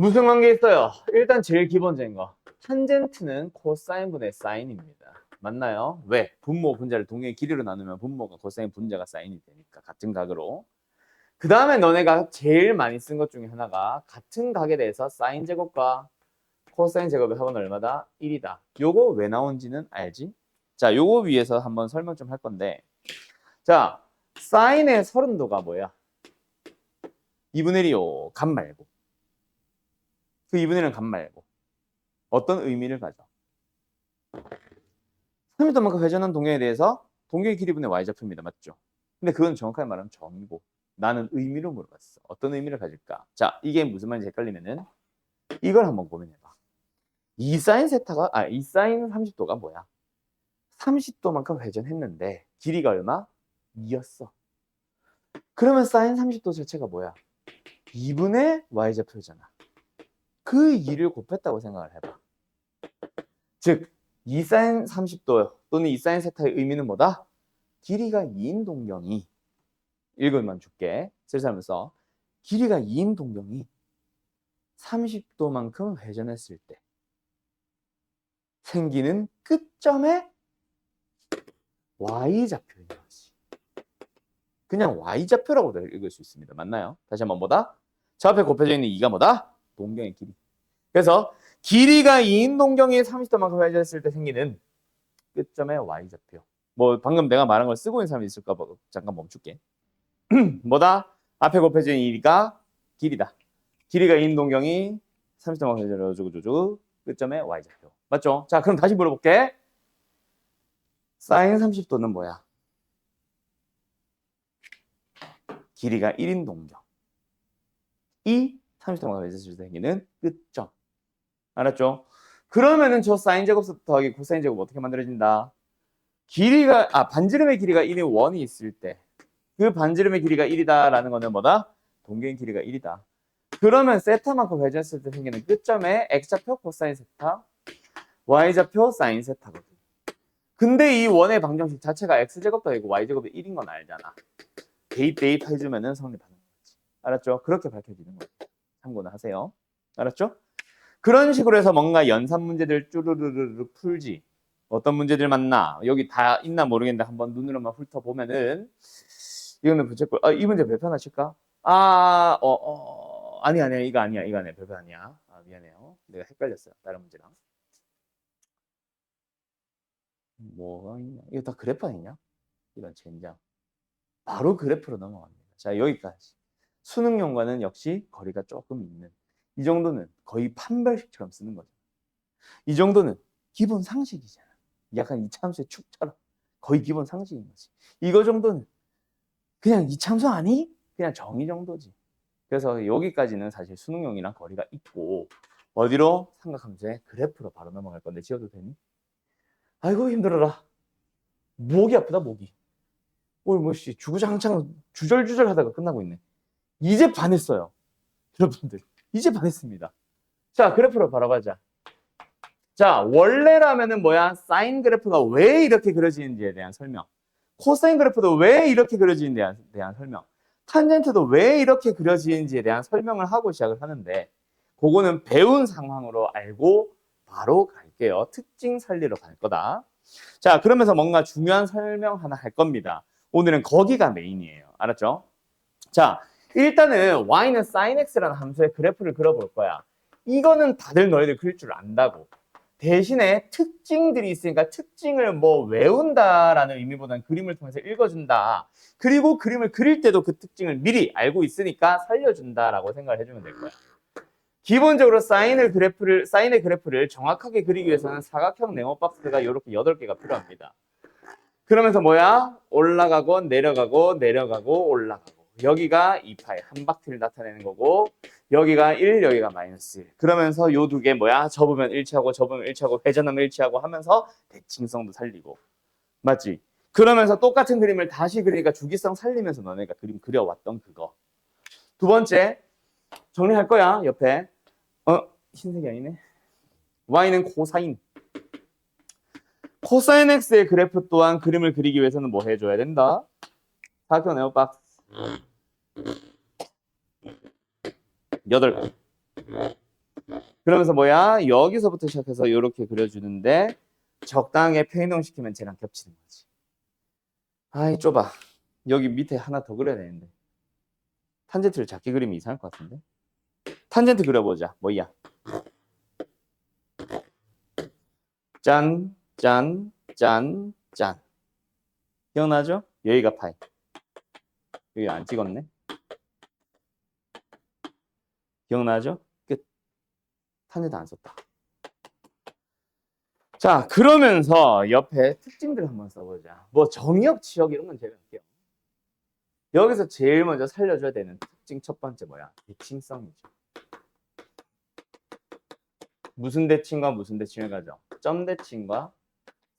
S1: 무슨 관계 있어요? 일단 제일 기본적인 거. 탄젠트는 코사인분의 사인입니다. 맞나요? 왜? 분모, 분자를 동의 길이로 나누면 분모가 코사인, 분자가 사인이 되니까 같은 각으로. 그 다음에 너네가 제일 많이 쓴 것 중에 하나가 같은 각에 대해서 사인 제곱과 코사인 제곱의 합은 얼마다? 1이다. 요거 왜 나온지는 알지? 자, 요거 위해서 한번 설명 좀 할 건데 자, 사인의 서른도가 뭐야? 2분의 1이요. 값 말고. 그 2분의 1은 값 말고. 어떤 의미를 가져? 3m만큼 회전한 동경에 대해서 동경의 길이분의 y좌표입니다. 맞죠? 근데 그건 정확하게 말하면 정이고 나는 의미로 물어봤어. 어떤 의미를 가질까? 자, 이게 무슨 말인지 헷갈리면은 이걸 한번 고민해봐. 이 사인 세타가 이 사인 30도가 뭐야? 30도만큼 회전했는데 길이가 얼마? 2였어. 그러면 사인 30도 자체가 뭐야? 2분의 y좌표잖아. 그 2를 곱했다고 생각을 해봐. 즉, 2사인 30도 또는 2사인 세타의 의미는 뭐다? 길이가 2인 동경이 읽을만 줄게. 쓸쓸하면서 길이가 2인 동경이 30도만큼 회전했을 때 생기는 끝점의 y좌표인 거지. 그냥 y좌표라고도 읽을 수 있습니다. 맞나요? 다시 한번 뭐다? 저 앞에 곱해져 있는 2가 뭐다? 동경의 길이. 그래서 길이가 2인 동경이 30도만큼 회전했을 때 생기는 끝점의 y좌표. 뭐 방금 내가 말한 걸 쓰고 있는 사람이 있을까 봐 잠깐 멈출게. 뭐다? 앞에 곱해진 2가 길이다. 길이가 2인 동경이 30도만큼 회전해주고 끝점의 y좌표. 맞죠? 자, 그럼 다시 물어볼게. 사인 30도는 뭐야? 길이가 1인 동경. 이 30도만큼 회전했을 때 생기는 끝점. 알았죠? 그러면은 저 사인 제곱 더하기 코사인 제곱 어떻게 만들어진다? 길이가 반지름의 길이가 1인 원이 있을 때 그 반지름의 길이가 1이다라는 거는 뭐다? 동경의 길이가 1이다. 그러면 세타만큼 회전했을 때 생기는 끝점에 x좌표 코사인 세타, y좌표 사인 세타거든. 근데 이 원의 방정식 자체가 x제곱 더하고 y제곱이 1인 건 알잖아. 대입 해주면은 성립하는 거지. 알았죠? 그렇게 밝혀지는 거예요. 참고는 하세요. 알았죠? 그런 식으로 해서 뭔가 연산 문제들 쭈르르르 풀지. 어떤 문제들 맞나? 여기 다 있나 모르겠는데 한번 눈으로만 훑어보면은 이거는 부채꼴. 이 문제 별표 하나 칠까? 아니야. 이거 아니야. 별표 아니야. 미안해요. 내가 헷갈렸어요. 다른 문제랑. 뭐가 있냐? 이거 다 그래프 아니냐? 이런 젠장. 바로 그래프로 넘어갑니다. 자, 여기까지. 수능용과는 역시 거리가 조금 있는. 이 정도는 거의 판별식처럼 쓰는 거죠. 이 정도는 기본 상식이잖아. 약간 이참수의 축처럼 거의 기본 상식인 거지. 이거 정도는 그냥 이참수 아니? 그냥 정의 정도지. 그래서 여기까지는 사실 수능용이랑 거리가 있고 어디로? 삼각함수의 그래프로 바로 넘어갈 건데 지워도 되니? 아이고 힘들어라. 목이 아프다 목이. 오늘 뭐씨 주구장창 주절주절 하다가 끝나고 있네. 이제 반했어요. 여러분들 이제 반했습니다. 자 그래프로 바로 가자. 자 원래라면은 뭐야? 사인 그래프가 왜 이렇게 그려지는지에 대한 설명. 코사인 그래프도 왜 이렇게 그려지는지에 대한 설명. 탄젠트도 왜 이렇게 그려지는지에 대한 설명을 하고 시작을 하는데 그거는 배운 상황으로 알고 바로 갈게요. 특징 살리러 갈 거다. 자 그러면서 뭔가 중요한 설명 하나 할 겁니다. 오늘은 거기가 메인이에요. 알았죠? 자 일단은 y는 sin x라는 함수의 그래프를 그려볼 거야. 이거는 다들 너희들 그릴 줄 안다고. 대신에 특징들이 있으니까 특징을 뭐 외운다라는 의미보다는 그림을 통해서 읽어준다. 그리고 그림을 그릴 때도 그 특징을 미리 알고 있으니까 살려준다라고 생각을 해주면 될 거야. 기본적으로 사인의 그래프를 정확하게 그리기 위해서는 사각형 네모 박스가 이렇게 8개가 필요합니다. 그러면서 뭐야? 올라가고 내려가고 내려가고 올라가고 여기가 2파의 한 바퀴를 나타내는 거고 여기가 1, 여기가 마이너스 1. 그러면서 요 두 개 뭐야? 접으면 일치하고 접으면 일치하고 회전하면 일치하고 하면서 대칭성도 살리고 맞지? 그러면서 똑같은 그림을 다시 그리니까 주기성 살리면서 너네가 그림 그려왔던 그거. 두 번째 정리할 거야 옆에. 흰색이 아니네. y는 코사인. 코사인 x의 그래프 또한 그림을 그리기 위해서는 뭐 해줘야 된다? 사각형 네모 박스 8개. 그러면서 뭐야? 여기서부터 시작해서 이렇게 그려주는데 적당하게 평행이동시키면 쟤랑 겹치는 거지. 아이 좁아. 여기 밑에 하나 더 그려야 되는데. 탄젠트를 작게 그리면 이상할 것 같은데. 탄젠트 그려보자. 뭐야? 짠, 짠, 짠, 짠. 기억나죠? 여기가 파이. 여기 안 찍었네. 기억나죠? 끝. 탄젠트 안 썼다. 자, 그러면서 옆에 특징들 한번 써보자. 뭐 정의역, 지역 이런 건 제가 할게요. 여기서 제일 먼저 살려줘야 되는 특징 첫 번째 뭐야? 대칭성이죠. 무슨 대칭과 무슨 대칭을 가져? 점 대칭과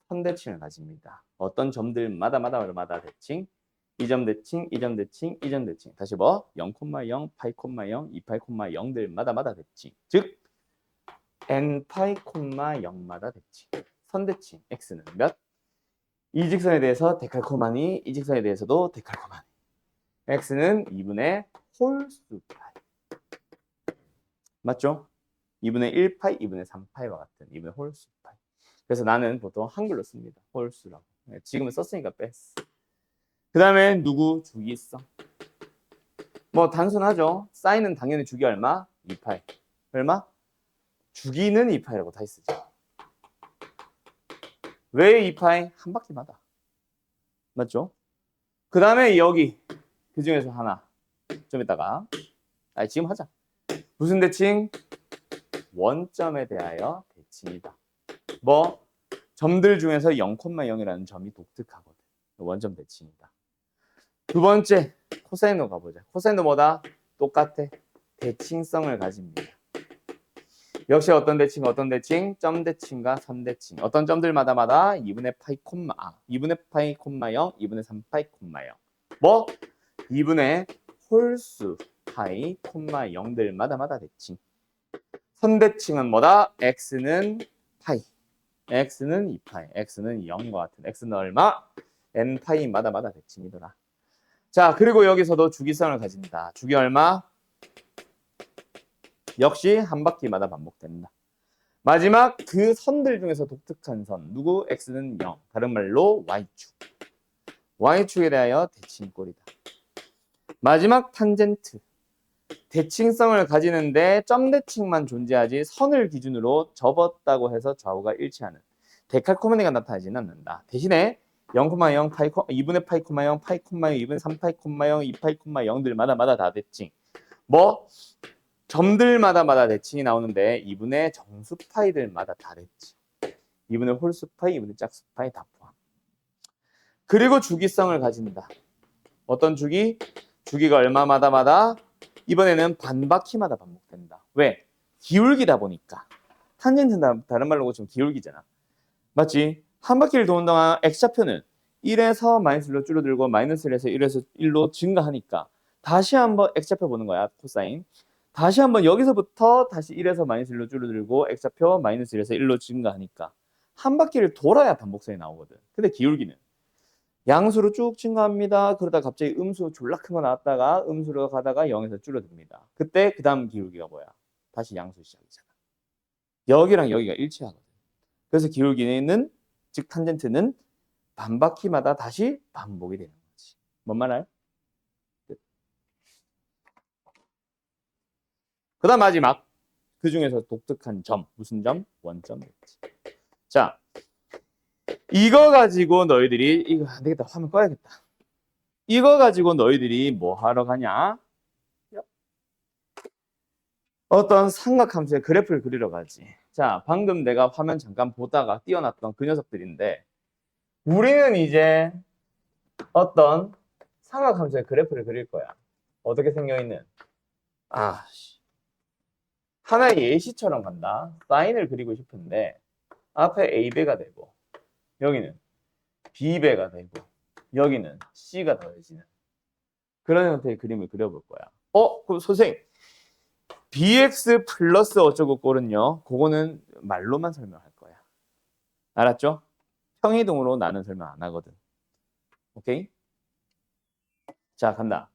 S1: 선 대칭을 가집니다. 어떤 점들마다 대칭, 이 점 대칭, 이 점 대칭, 이 점 대칭. 다시 뭐? 0,0, 파이, 0, 28, 0들마다 대칭. 즉 n 파이, 0마다 대칭. 선 대칭 x는 몇? 이 직선에 대해서 데칼코마니, 이 직선에 대해서도 데칼코마니. x는 2분의 홀수 파이. 맞죠? 2분의 1파이, 2분의 3파이와 같은 2분의 홀수 파이. 그래서 나는 보통 한글로 씁니다. 홀수라고. 지금은 썼으니까 뺐어. 그 다음에 누구? 주기성. 뭐 단순하죠. 사인은 당연히 주기 얼마? 2파이. 얼마? 주기는 2파이라고 다시 쓰죠. 왜 2파이? 한 바퀴마다. 맞죠? 그 다음에 여기 그 중에서 하나 좀 이따가 지금 하자. 무슨 대칭? 원점에 대하여 대칭이다. 뭐 점들 중에서 0,0이라는 점이 독특하거든. 원점 대칭이다. 두 번째 코사인으로 가보자. 코사인도 뭐다? 똑같아. 대칭성을 가집니다. 역시 어떤 대칭? 점 대칭과 선 대칭. 어떤 점들마다 2분의 파이, 2분의 파이, 0, 2분의 3 파이, 0. 뭐? 2분의 홀수 파이, 0들마다 대칭. 선 대칭은 뭐다? x는 파이, x는 2파이, x는 0과 같은 x는 얼마? n파이마다 대칭이더라. 자, 그리고 여기서도 주기성을 가진다. 주기 얼마? 역시 한 바퀴마다 반복된다. 마지막 그 선들 중에서 독특한 선. 누구? x는 0. 다른 말로 y축. y축에 대하여 대칭꼴이다. 마지막 탄젠트. 대칭성을 가지는데 점 대칭만 존재하지 선을 기준으로 접었다고 해서 좌우가 일치하는 데칼코마니가 나타나지는 않는다. 대신에 0,0, 파이, 2분의 파이, 0, 파이, 0, 2분의 3 파이, 0, 2 파이, 0들마다 다 대칭. 뭐 점들마다 대칭이 나오는데 2분의 정수 파이들마다 다 대칭. 2분의 홀수 파이, 2분의 짝수 파이 다 포함. 그리고 주기성을 가진다. 어떤 주기? 주기가 얼마마다 이번에는 반바퀴마다 반복된다. 왜? 기울기다 보니까. 탄젠트는 다른 말로 좀 기울기잖아. 맞지? 한 바퀴를 도는 동안 X좌표는 1에서 마이너스 1로 줄어들고 마이너스 1에서 1에서 1로 증가하니까 다시 한번 X좌표 보는 거야. 코사인. 다시 한번 여기서부터 다시 1에서 마이너스 1로 줄어들고 X좌표 마이너스 1에서 1로 증가하니까 한 바퀴를 돌아야 반복선이 나오거든. 근데 기울기는 양수로 쭉 증가합니다. 그러다 갑자기 음수 졸라 큰 거 나왔다가 음수로 가다가 0에서 줄어듭니다. 그때 그 다음 기울기가 뭐야? 다시 양수 시작이잖아. 여기랑 여기가 일치하거든. 그래서 기울기는 즉 탄젠트는 반바퀴마다 다시 반복이 되는 거지. 뭔 말 알? 그 다음 마지막 그 중에서 독특한 점. 무슨 점? 원점이었지. 자, 이거 가지고 너희들이 이거 안 되겠다. 화면 꺼야겠다. 이거 가지고 너희들이 뭐 하러 가냐? 어떤 삼각함수의 그래프를 그리러 가지. 자, 방금 내가 화면 잠깐 보다가 띄워놨던 그 녀석들인데 우리는 이제 어떤 삼각함수의 그래프를 그릴 거야. 어떻게 생겨있는? 하나의 예시처럼 간다. 사인을 그리고 싶은데 앞에 A배가 되고 여기는 B배가 되고 여기는 C가 더해지는 그런 형태의 그림을 그려볼 거야. 그럼 선생님 bx 플러스 어쩌고 꼴은요. 그거는 말로만 설명할 거야. 알았죠? 평이동으로 나는 설명 안 하거든. 오케이? 자, 간다.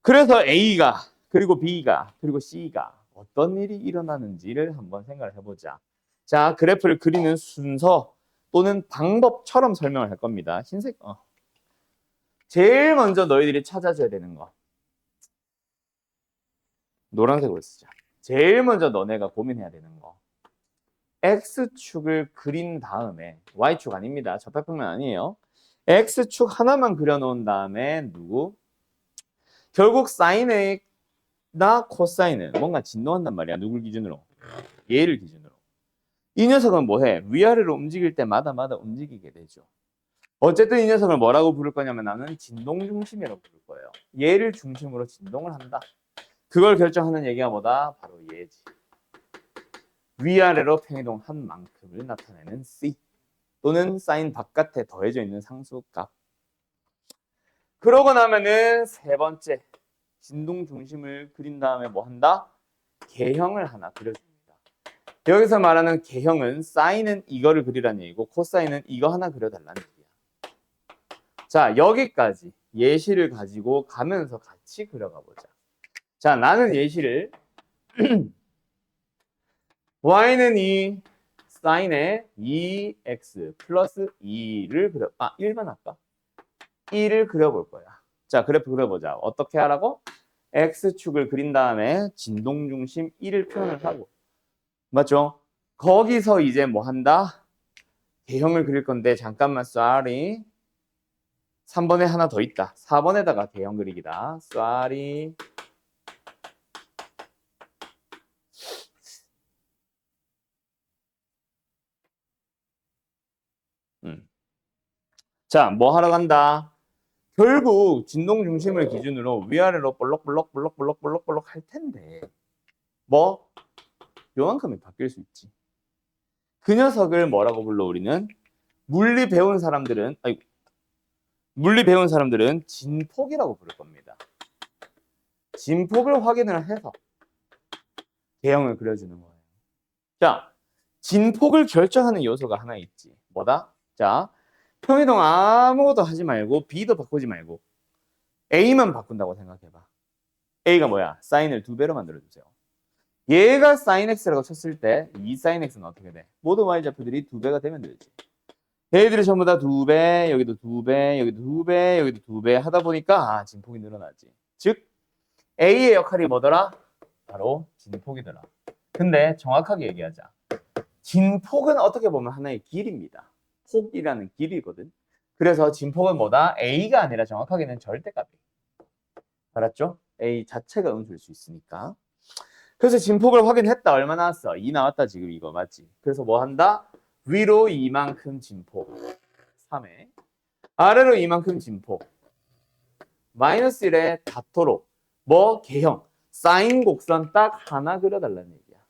S1: 그래서 A가 그리고 B가 그리고 C가 어떤 일이 일어나는지를 한번 생각을 해보자. 자, 그래프를 그리는 순서 또는 방법처럼 설명을 할 겁니다. 흰색, 제일 먼저 너희들이 찾아줘야 되는 거. 노란색으로 쓰자. 제일 먼저 너네가 고민해야 되는 거. X축을 그린 다음에, Y축 아닙니다. 접합평면 아니에요. X축 하나만 그려놓은 다음에 누구? 결국 사인이나 코사인은 뭔가 진동한단 말이야. 누굴 기준으로? 얘를 기준으로. 이 녀석은 뭐해? 위아래로 움직일 때마다 움직이게 되죠. 어쨌든 이 녀석을 뭐라고 부를 거냐면 나는 진동 중심이라고 부를 거예요. 얘를 중심으로 진동을 한다. 그걸 결정하는 얘기가 뭐다? 바로 얘지. 위아래로 평이동한 만큼을 나타내는 C 또는 사인 바깥에 더해져 있는 상수값. 그러고 나면은 세 번째 진동 중심을 그린 다음에 뭐 한다? 개형을 하나 그려줍니다. 여기서 말하는 개형은 사인은 이거를 그리라는 얘기고 코사인은 이거 하나 그려달라는 얘기야. 자, 여기까지 예시를 가지고 가면서 같이 그려가 보자. 자, 나는 예시를 y는 이 사인에 2x 플러스 2를 1만 할까? 2를 그려볼 거야. 자, 그래프 그려보자. 어떻게 하라고? x축을 그린 다음에 진동 중심 1을 표현을 하고. 맞죠? 거기서 이제 뭐 한다? 개형을 그릴 건데 잠깐만 쏘리. 3번에 하나 더 있다. 4번에다가 개형 그리기다. 쏘리. 자, 뭐 하러 간다? 결국 진동 중심을 기준으로 위아래로 볼록볼록 할 텐데 뭐 요만큼이 바뀔 수 있지. 그 녀석을 뭐라고 불러 우리는? 물리 배운 사람들은 진폭이라고 부를 겁니다. 진폭을 확인을 해서 개형을 그려주는 거예요. 자, 진폭을 결정하는 요소가 하나 있지. 뭐다? 자, 평이동 아무것도 하지 말고 B도 바꾸지 말고 A만 바꾼다고 생각해봐. A가 뭐야? 사인을 2배로 만들어주세요. 얘가 sin x라고 쳤을 때 이 sin x는 어떻게 돼? 모든 y좌표들이 2배가 되면 되지. 얘들이 전부 다 2배, 여기도 2배, 여기도 2배, 여기도 2배 하다 보니까 진폭이 늘어나지. 즉 A의 역할이 뭐더라? 바로 진폭이더라. 근데 정확하게 얘기하자. 진폭은 어떻게 보면 하나의 길입니다. 폭이라는 길이거든. 그래서 진폭은 뭐다? A가 아니라 정확하게는 절대값이에요. 알았죠? A 자체가 음수일 수 있으니까. 그래서 진폭을 확인했다. 얼마 나왔어? 2 나왔다 지금 이거 맞지? 그래서 뭐 한다? 위로 이만큼 진폭 3에 아래로 이만큼 진폭 마이너스 1에 닿도록 뭐 개형 사인 곡선 딱 하나 그려달라는 얘기야.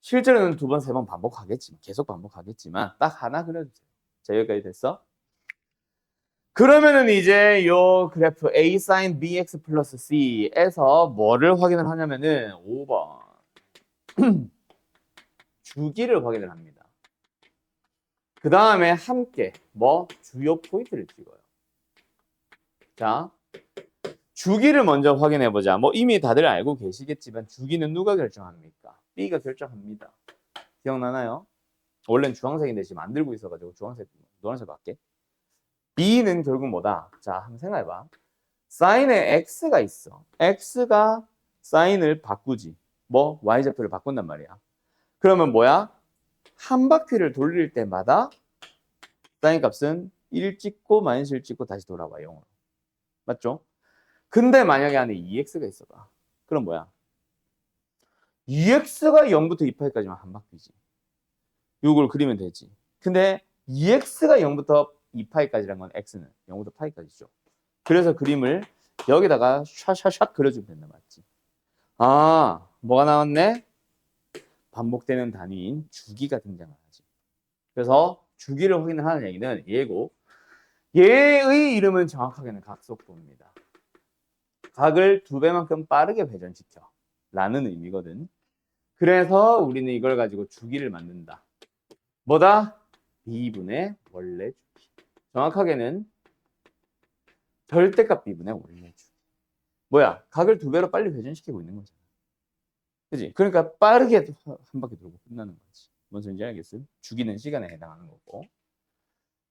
S1: 실제로는 2번, 3번 반복하겠지만 계속 반복하겠지만 딱 하나 그려주세요. 자, 여기까지 됐어? 그러면은 이제 요 그래프 A sin BX 플러스 C에서 뭐를 확인을 하냐면은 5번 주기를 확인을 합니다. 그 다음에 함께 뭐 주요 포인트를 찍어요. 자, 주기를 먼저 확인해 보자. 뭐 이미 다들 알고 계시겠지만 주기는 누가 결정합니까? B가 결정합니다. 기억나나요? 원래는 주황색인데 지금 안 들고 있어가지고 주황색, 노란색으로 할게. B는 결국 뭐다? 자, 한번 생각해봐. 사인에 X가 있어. X가 사인을 바꾸지. 뭐 Y좌표를 바꾼단 말이야. 그러면 뭐야? 한 바퀴를 돌릴 때마다 사인 값은 1 찍고 마이너스 1 찍고 다시 돌아와 0으로. 맞죠? 근데 만약에 안에 2x가 있어봐. 그럼 뭐야? 2x가 0부터 2파이까지만 한 바퀴지. 요걸 그리면 되지. 근데 2x가 0부터 2파이까지란 건 x는 0부터 파이까지죠. 그래서 그림을 여기다가 샤샤샷 그려주면 된다. 맞지? 아, 뭐가 나왔네? 반복되는 단위인 주기가 등장을 하지. 그래서 주기를 확인하는 얘기는 얘고 얘의 이름은 정확하게는 각속도입니다. 각을 2배만큼 빠르게 회전시켜 라는 의미거든. 그래서 우리는 이걸 가지고 주기를 만든다. 뭐다? B분의 원래 주기. 정확하게는 절대값 B분의 원래 주기. 뭐야? 각을 2배로 빨리 회전시키고 있는 거잖아. 그지? 그러니까 빠르게 한 바퀴 돌고 끝나는 거지. 뭔 소리인지 알겠어요? 죽이는 시간에 해당하는 거고.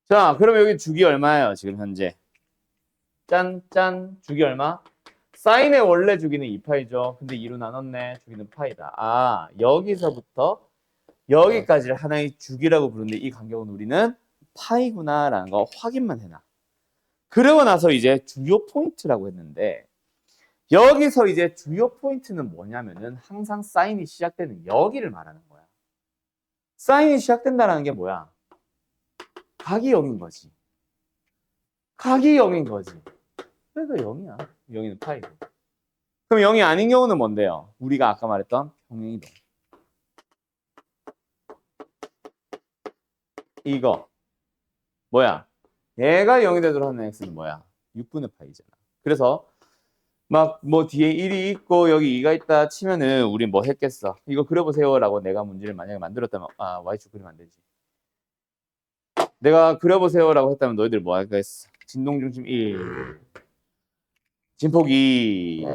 S1: 자, 그럼 여기 주기 얼마예요? 지금 현재. 짠, 짠. 주기 얼마? 사인의 원래 주기는 2파이죠. 근데 2로 나눴네. 주기는 파이다. 아, 여기서부터 여기까지를 하나의 주기라고 부르는데 이 간격은 우리는 파이구나라는 거 확인만 해놔. 그러고 나서 이제 주요 포인트라고 했는데 여기서 이제 주요 포인트는 뭐냐면은 항상 사인이 시작되는 여기를 말하는 거야. 사인이 시작된다는 게 뭐야? 각이 0인 거지. 각이 0인 거지. 그래서 0이야. 0이는 파이고. 그럼 0이 아닌 경우는 뭔데요? 우리가 아까 말했던 평행이동. 이거 뭐야? 얘가 0이 되도록 하는 x는 뭐야? 6분의 파이잖아. 그래서 막 뭐 뒤에 1이 있고 여기 2가 있다 치면은 우리 뭐 했겠어? 이거 그려보세요 라고 내가 문제를 만약에 만들었다면 아 y축 그리면 안 되지. 내가 그려보세요 라고 했다면 너희들 뭐 할까 했어? 진동중심 1 진폭 2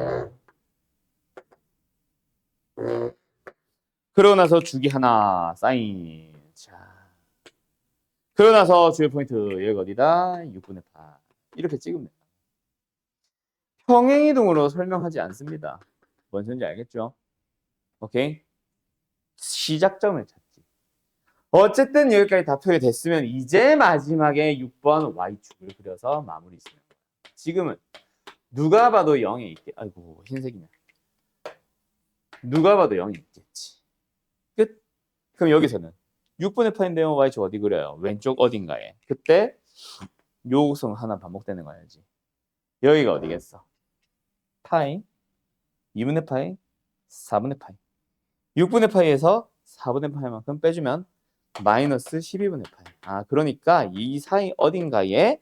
S1: 그러고 나서 주기 하나 사인. 자, 그러고 나서 주요 포인트 여기 어디다? 6분의 8 이렇게 찍으면 돼요. 평행이동으로 설명하지 않습니다. 뭔 소리인지 알겠죠? 오케이? 시작점을 찾지. 어쨌든 여기까지 다 표현됐으면 이제 마지막에 6번 Y축을 그려서 마무리 짓는 거야. 지금은 누가 봐도 0이 있겠. 아이고 흰색이네. 누가 봐도 0이 있겠지. 끝. 그럼 여기서는 6분의 파인데요. Y축 어디 그려요? 왼쪽 어딘가에. 그때 요구성 하나 반복되는 거야지. 여기가 어디겠어? 파이, 2분의 파이, 4분의 파이. 6분의 파이에서 4분의 파이만큼 빼주면 마이너스 12분의 파이. 아, 그러니까 이 사이 어딘가에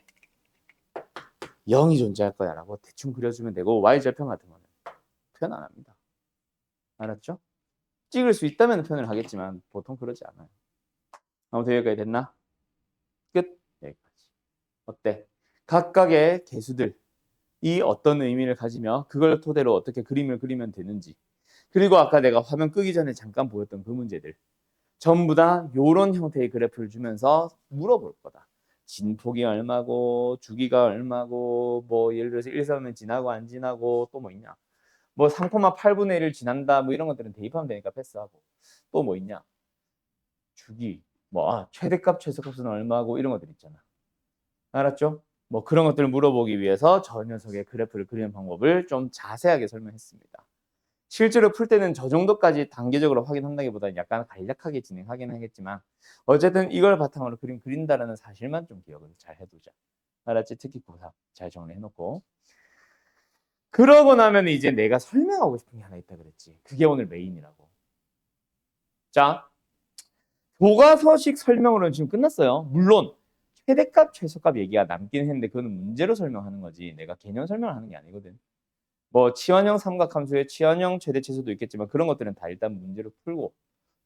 S1: 0이 존재할 거야 라고 대충 그려주면 되고 y절편 같은 거는 표현 안 합니다. 알았죠? 찍을 수 있다면 표현을 하겠지만 보통 그러지 않아요. 아무튼 여기까지 됐나? 끝. 여기까지. 어때? 각각의 개수들이 어떤 의미를 가지며 그걸 토대로 어떻게 그림을 그리면 되는지 그리고 아까 내가 화면 끄기 전에 잠깐 보였던 그 문제들 전부 다 이런 형태의 그래프를 주면서 물어볼 거다. 진폭이 얼마고 주기가 얼마고 뭐 예를 들어서 1사면 지나고 안 지나고 또 뭐 있냐. 뭐 3,8분의 1을 지난다 뭐 이런 것들은 대입하면 되니까 패스하고 또 뭐 있냐. 주기 뭐 최대값 최소값은 얼마고 이런 것들 있잖아. 알았죠? 뭐 그런 것들을 물어보기 위해서 저 녀석의 그래프를 그리는 방법을 좀 자세하게 설명했습니다. 실제로 풀 때는 저 정도까지 단계적으로 확인한다기보다는 약간 간략하게 진행하긴 하겠지만 어쨌든 이걸 바탕으로 그림 그린다라는 사실만 좀 기억을 잘 해두자. 알았지? 특히 고3 잘 정리해놓고 그러고 나면 이제 내가 설명하고 싶은 게 하나 있다 그랬지. 그게 오늘 메인이라고. 자, 교과서식 설명으로는 지금 끝났어요. 물론 최대값, 최소값 얘기가 남긴 했는데 그거는 문제로 설명하는 거지 내가 개념 설명을 하는 게 아니거든. 뭐 치환형 삼각함수의 치환형 최대치수도 있겠지만 그런 것들은 다 일단 문제로 풀고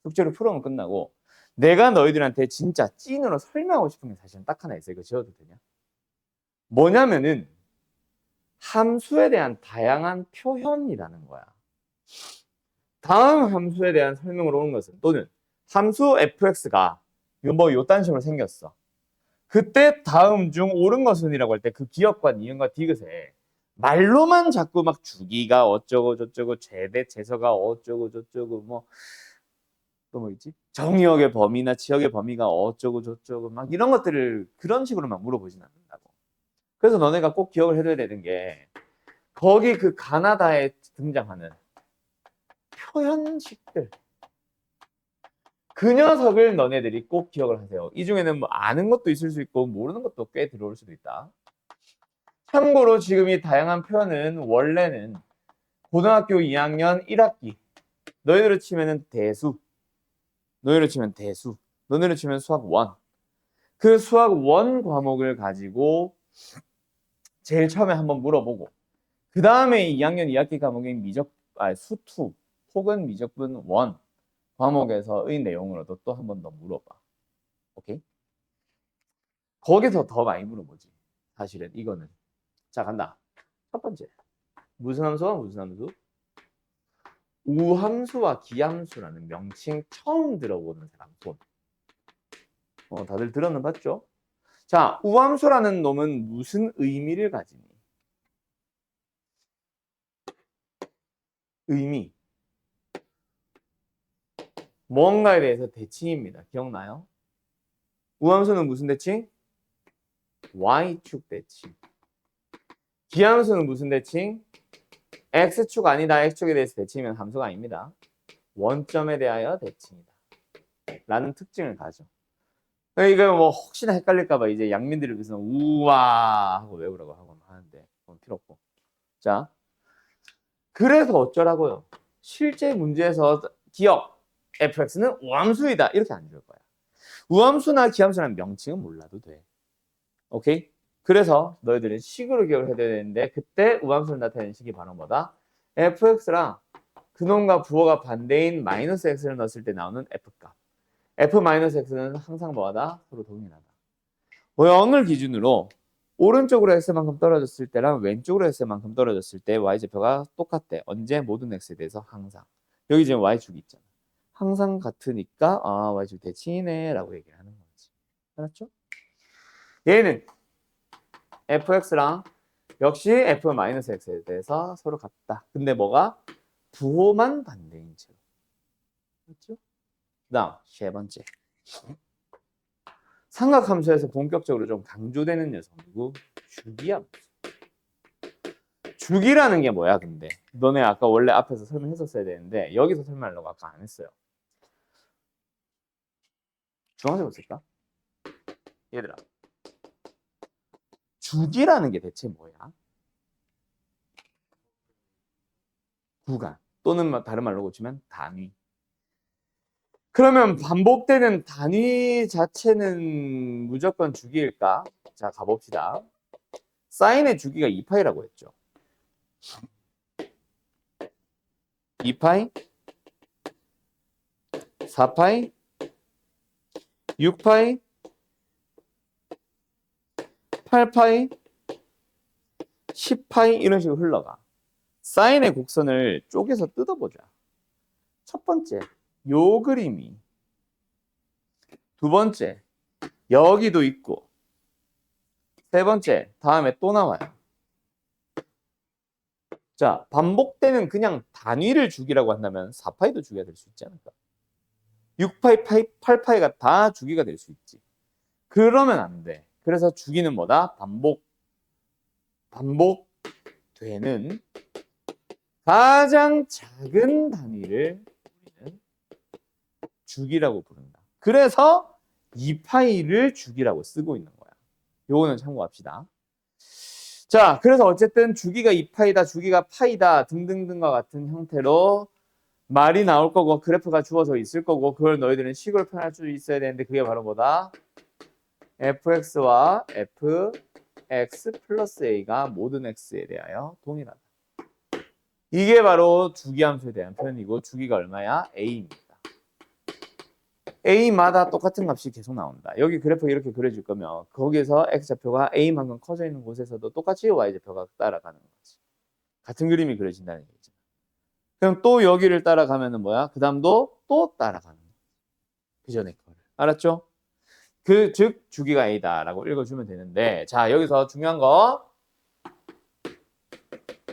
S1: 숙제로 풀어면 끝나고 내가 너희들한테 진짜 찐으로 설명하고 싶은 게 사실은 딱 하나 있어. 이거 지워도 되냐? 뭐냐면은 함수에 대한 다양한 표현이라는 거야. 다음 함수에 대한 설명으로 오는 것은 또는 함수 fx가 뭐 요딴 식으로 생겼어. 그때 다음 중 옳은 것은이라고 할 때 그 기억과 니은과 디귿에 말로만 자꾸 막 주기가 어쩌고 저쩌고 최대 최소가 어쩌고 저쩌고 뭐 또 뭐 있지? 정의역의 범위나 지역의 범위가 어쩌고 저쩌고 막 이런 것들을 그런 식으로만 물어보진 않는다고. 그래서 너네가 꼭 기억을 해둬야 되는 게 거기 그 가나다에 등장하는 표현식들 그 녀석을 너네들이 꼭 기억을 하세요. 이 중에는 뭐 아는 것도 있을 수 있고 모르는 것도 꽤 들어올 수도 있다. 참고로 지금 이 다양한 표현은 원래는 고등학교 2학년 1학기 너희들을 치면은 대수 너희를 치면 대수 너희를 치면 수학 1 그 수학 1 과목을 가지고 제일 처음에 한번 물어보고 그 다음에 2학년 2학기 과목인 수2 혹은 미적분 1 과목에서의 내용으로도 또 한 번 더 물어봐. 오케이? 거기서 더 많이 물어보지. 사실은 이거는. 자 간다. 첫 번째. 무슨 함수와 무슨 함수? 우함수와 기함수라는 명칭 처음 들어보는 사람 손. 다들 들어는 봤죠? 자, 우함수라는 놈은 무슨 의미를 가지니? 의미. 뭔가에 대해서 대칭입니다. 기억나요? 우함수는 무슨 대칭? Y축 대칭. 기함수는 무슨 대칭? X축 아니다. X축에 대해서 대칭이면 함수가 아닙니다. 원점에 대하여 대칭이다. 라는 특징을 가져. 이거 뭐 혹시나 헷갈릴까봐 이제 양민들을 위해서 우와 하고 외우라고 하고 하는데 그건 필요 없고. 자, 그래서 어쩌라고요? 실제 문제에서 기억 fx는 우함수이다 이렇게 안 줄 거야. 우함수나 기함수라는 명칭은 몰라도 돼. 오케이? 그래서 너희들은 식으로 기억을 해야 되는데 그때 우함수를 나타내는 식이 바로 뭐다? fx랑 근원과 부호가 반대인 마이너스 x를 넣었을 때 나오는 f값. f-x는 항상 뭐하다? 서로 동일하다. 영을 기준으로 오른쪽으로 x만큼 떨어졌을 때랑 왼쪽으로 x만큼 떨어졌을 때 y좌표가 똑같대. 언제? 모든 x에 대해서 항상. 여기 지금 y축이 있잖아. 항상 같으니까 y축 대칭이네 라고 얘기를 하는 거지. 알았죠? 얘는 fx랑 역시 f-x에 대해서 서로 같다. 근데 뭐가? 부호만 반대인 채로. 그렇죠? 다음 세 번째. 삼각함수에서 본격적으로 좀 강조되는 녀석 누구? 주기함수. 주기라는 게 뭐야 근데? 너네 아까 원래 앞에서 설명했었어야 되는데 여기서 설명하려고 아까 안 했어요. 주황색으로 쓸까? 얘들아. 주기라는 게 대체 뭐야? 구간 또는 다른 말로 고치면 단위. 그러면 반복되는 단위 자체는 무조건 주기일까? 자, 가봅시다. 사인의 주기가 2파이라고 했죠. 2파이, 4파이, 6파이, 8파이, 10파이 이런 식으로 흘러가. 사인의 곡선을 쪼개서 뜯어보자. 첫 번째, 요 그림이. 두 번째, 여기도 있고. 세 번째, 다음에 또 나와요. 자, 반복되는 그냥 단위를 주기라고 한다면 4파이도 주기가 될 수 있지 않을까? 6파이, 8파이가 다 주기가 될 수 있지. 그러면 안 돼. 그래서 주기는 뭐다? 반복되는 가장 작은 단위를 우리는 주기라고 부른다. 그래서 2파이를 주기라고 쓰고 있는 거야. 요거는 참고합시다. 자, 그래서 어쨌든 주기가 2파이다, 주기가 파이다 등등등과 같은 형태로 말이 나올 거고 그래프가 주어져 있을 거고 그걸 너희들은 식으로 표현할 수 있어야 되는데 그게 바로 뭐다? fx와 fx 플러스 a가 모든 x에 대하여 동일하다. 이게 바로 주기함수에 대한 표현이고 주기가 얼마야? a입니다. a마다 똑같은 값이 계속 나온다. 여기 그래프 이렇게 그려줄 거면 거기에서 x좌표가 a만큼 커져 있는 곳에서도 똑같이 y좌표가 따라가는 거지. 같은 그림이 그려진다는 얘기죠. 그럼 또 여기를 따라가면은 뭐야? 그 다음도 또 따라가는 거야. 그 전에 거를. 알았죠? 즉 주기가 a다라고 읽어주면 되는데 자 여기서 중요한 거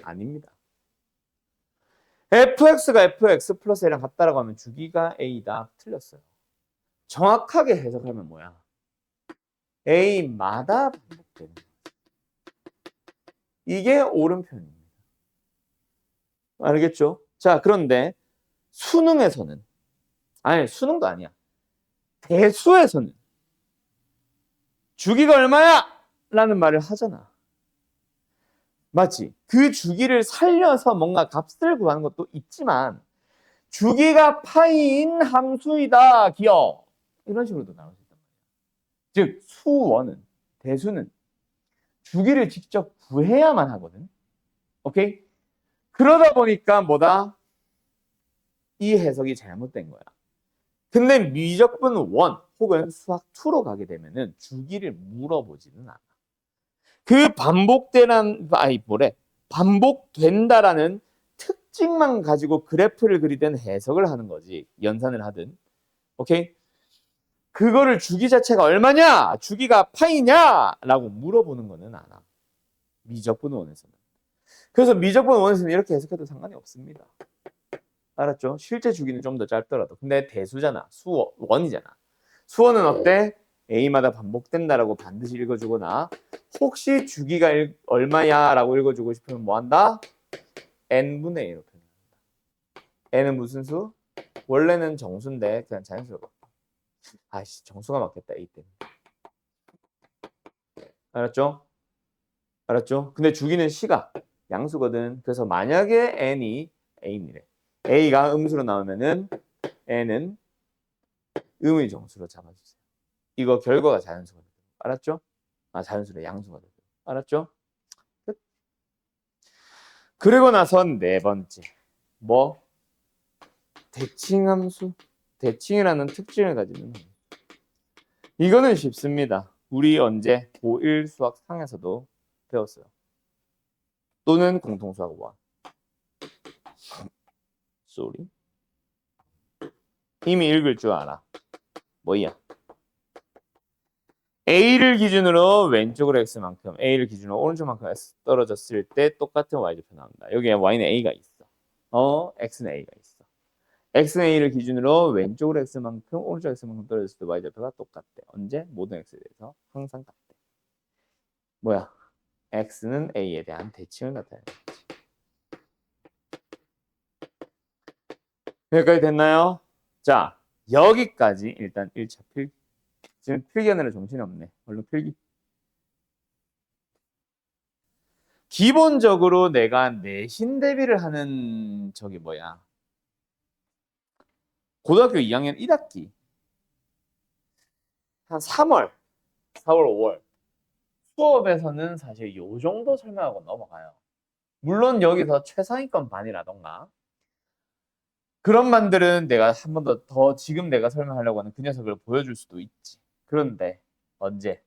S1: 아닙니다. fx가 fx 플러스 a랑 같다라고 하면 주기가 a다. 틀렸어요. 정확하게 해석하면 뭐야? a마다 반복되는 거야. 이게 옳은 표현입니다. 알겠죠? 자 그런데 수능에서는 아니 수능도 아니야. 대수에서는 주기가 얼마야? 라는 말을 하잖아. 맞지? 그 주기를 살려서 뭔가 값을 구하는 것도 있지만 주기가 파이인 함수이다. 기억. 이런 식으로도 나올 수 있단 말이야. 즉 수원은 대수는 주기를 직접 구해야만 하거든. 오케이? 그러다 보니까 뭐다? 이 해석이 잘못된 거야. 근데 미적분 1 혹은 수학 2로 가게 되면은 주기를 물어보지는 않아. 그 반복된다라는 특징만 가지고 그래프를 그리든 해석을 하는 거지. 연산을 하든. 오케이? 그거를 주기 자체가 얼마냐? 주기가 파이냐? 라고 물어보는 거는 안 함. 미적분 원에서는. 그래서 미적분 원에서는 이렇게 해석해도 상관이 없습니다. 알았죠? 실제 주기는 좀 더 짧더라도. 근데 대수잖아. 수원이잖아. 수원은 어때? A마다 반복된다라고 반드시 읽어주거나 혹시 주기가 얼마야? 라고 읽어주고 싶으면 뭐 한다? n분의 1로 표현한다. n은 무슨 수? 원래는 정수인데 그냥 자연수로 바꿔. 아이씨 정수가 맞겠다. A 때문에. 알았죠? 알았죠? 근데 주기는 시가 양수거든. 그래서 만약에 n이 A이래. A가 음수로 나오면은 n은 음의 정수로 잡아주세요. 이거 결과가 자연수가 돼요. 알았죠? 아 자연수래 양수가 돼요. 알았죠? 끝. 그리고 나선 네 번째 뭐? 대칭함수. 대칭이라는 특징을 가지는 함수. 이거는 쉽습니다. 우리 언제 고1 수학 상에서도 배웠어요. 또는 공통수학 1. 쏘리. 이미 읽을 줄 알아. 뭐야? A를 기준으로 왼쪽으로 X만큼, A를 기준으로 오른쪽만큼 X 떨어졌을 때 똑같은 Y좌표 나온다. 여기에 Y는 A가 있어. X는 A가 있어. X는 A를 기준으로 왼쪽으로 X만큼, 오른쪽 X만큼 떨어졌을 때 Y좌표가 똑같대. 언제? 모든 X에 대해서 항상 같대. 뭐야? X는 A에 대한 대칭을 나타내는 거지. 여기까지 됐나요? 자, 여기까지 일단 1차 필기. 지금 필기하느라 정신이 없네. 얼른 필기. 기본적으로 내가 내신 대비를 하는 저기 뭐야. 고등학교 2학년 1학기. 한 3월, 4월, 5월. 수업에서는 사실 요 정도 설명하고 넘어가요. 물론 여기서 최상위권 반이라던가 그런 반들은 내가 한 번 더 지금 내가 설명하려고 하는 그 녀석을 보여줄 수도 있지. 그런데 언제?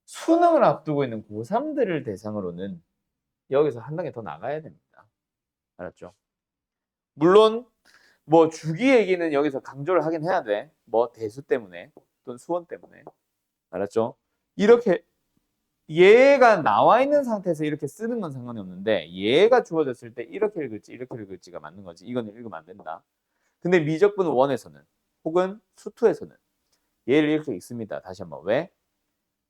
S1: 수능을 앞두고 있는 고3들을 대상으로는 여기서 한 단계 더 나가야 됩니다. 알았죠? 물론 뭐 주기 얘기는 여기서 강조를 하긴 해야 돼. 뭐 대수 때문에 또는 수원 때문에. 알았죠? 이렇게 얘가 나와 있는 상태에서 이렇게 쓰는 건 상관이 없는데 얘가 주어졌을 때 이렇게 읽을지가 맞는 거지. 이거는 읽으면 안 된다. 근데 미적분 1에서는 혹은 수2에서는 얘를 이렇게 읽습니다. 다시 한번. 왜?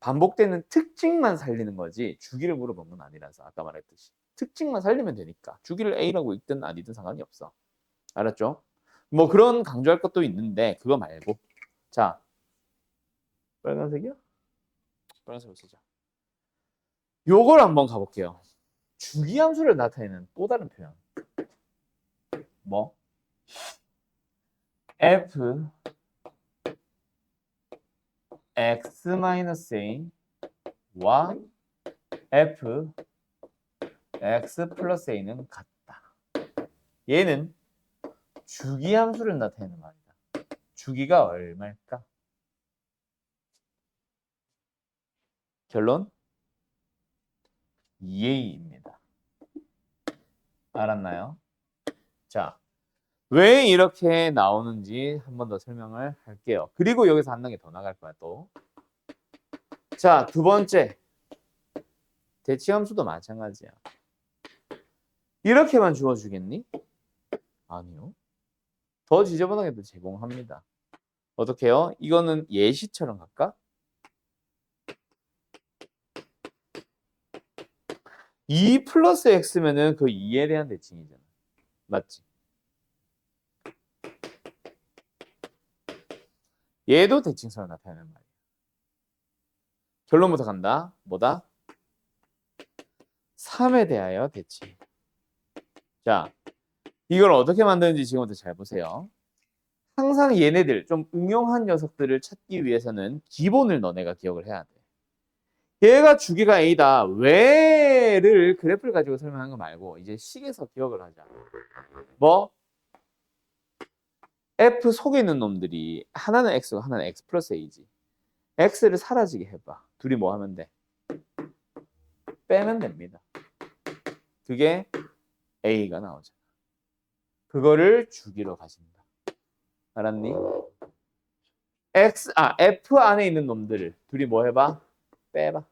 S1: 반복되는 특징만 살리는 거지 주기를 물어본 건 아니라서 아까 말했듯이. 특징만 살리면 되니까 주기를 A라고 읽든 아니든 상관이 없어. 알았죠? 뭐 그런 강조할 것도 있는데 그거 말고 자 빨간색이요? 빨간색으로 쓰자. 요걸 한번 가볼게요. 주기함수를 나타내는 또 다른 표현. 뭐? f x-a와 f x 플러스 a는 같다. 얘는 주기함수를 나타내는 말이다. 주기가 얼마일까? 결론 2a입니다. 알았나요? 자, 왜 이렇게 나오는지 한 번 더 설명을 할게요. 그리고 여기서 한 단계 더 나갈 거야 또. 자, 두 번째. 대칭함수도 마찬가지야. 이렇게만 주어주겠니? 아니요. 더 지저분하게도 제공합니다. 어떻게 해요? 이거는 예시처럼 갈까? 2 플러스 x면은 그 2에 대한 대칭이잖아. 맞지? 얘도 대칭선을 나타내는 말이야. 결론부터 간다. 뭐다? 3에 대하여 대칭. 자, 이걸 어떻게 만드는지 지금부터 잘 보세요. 항상 얘네들 좀 응용한 녀석들을 찾기 위해서는 기본을 너네가 기억을 해야 돼. 얘가 주기가 A다. 왜를 그래프를 가지고 설명한 거 말고 이제 식에서 기억을 하자. 뭐? F 속에 있는 놈들이 하나는 X고 하나는 X 플러스 A지. X를 사라지게 해봐. 둘이 뭐 하면 돼? 빼면 됩니다. 그게 A가 나오죠. 그거를 주기로 가진다. 알았니? F 안에 있는 놈들을 둘이 뭐 해봐? 빼봐.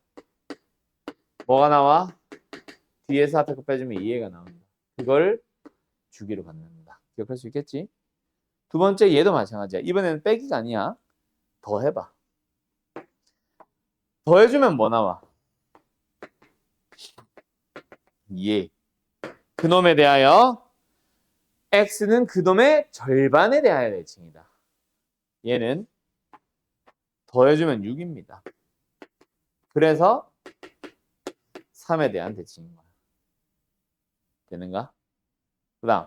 S1: 뭐가 나와? 뒤에서 앞에 거 빼주면 2A가 나온다. 그걸 주기로 갖는다. 기억할 수 있겠지? 두 번째 얘도 마찬가지야. 이번에는 빼기가 아니야. 더해봐. 더해주면 뭐 나와? 2A. 그놈에 대하여 X는 그놈의 절반에 대하여 대칭이다. 얘는 더해주면 6입니다. 그래서 3에 대한 대칭인 거야. 되는가? 그 다음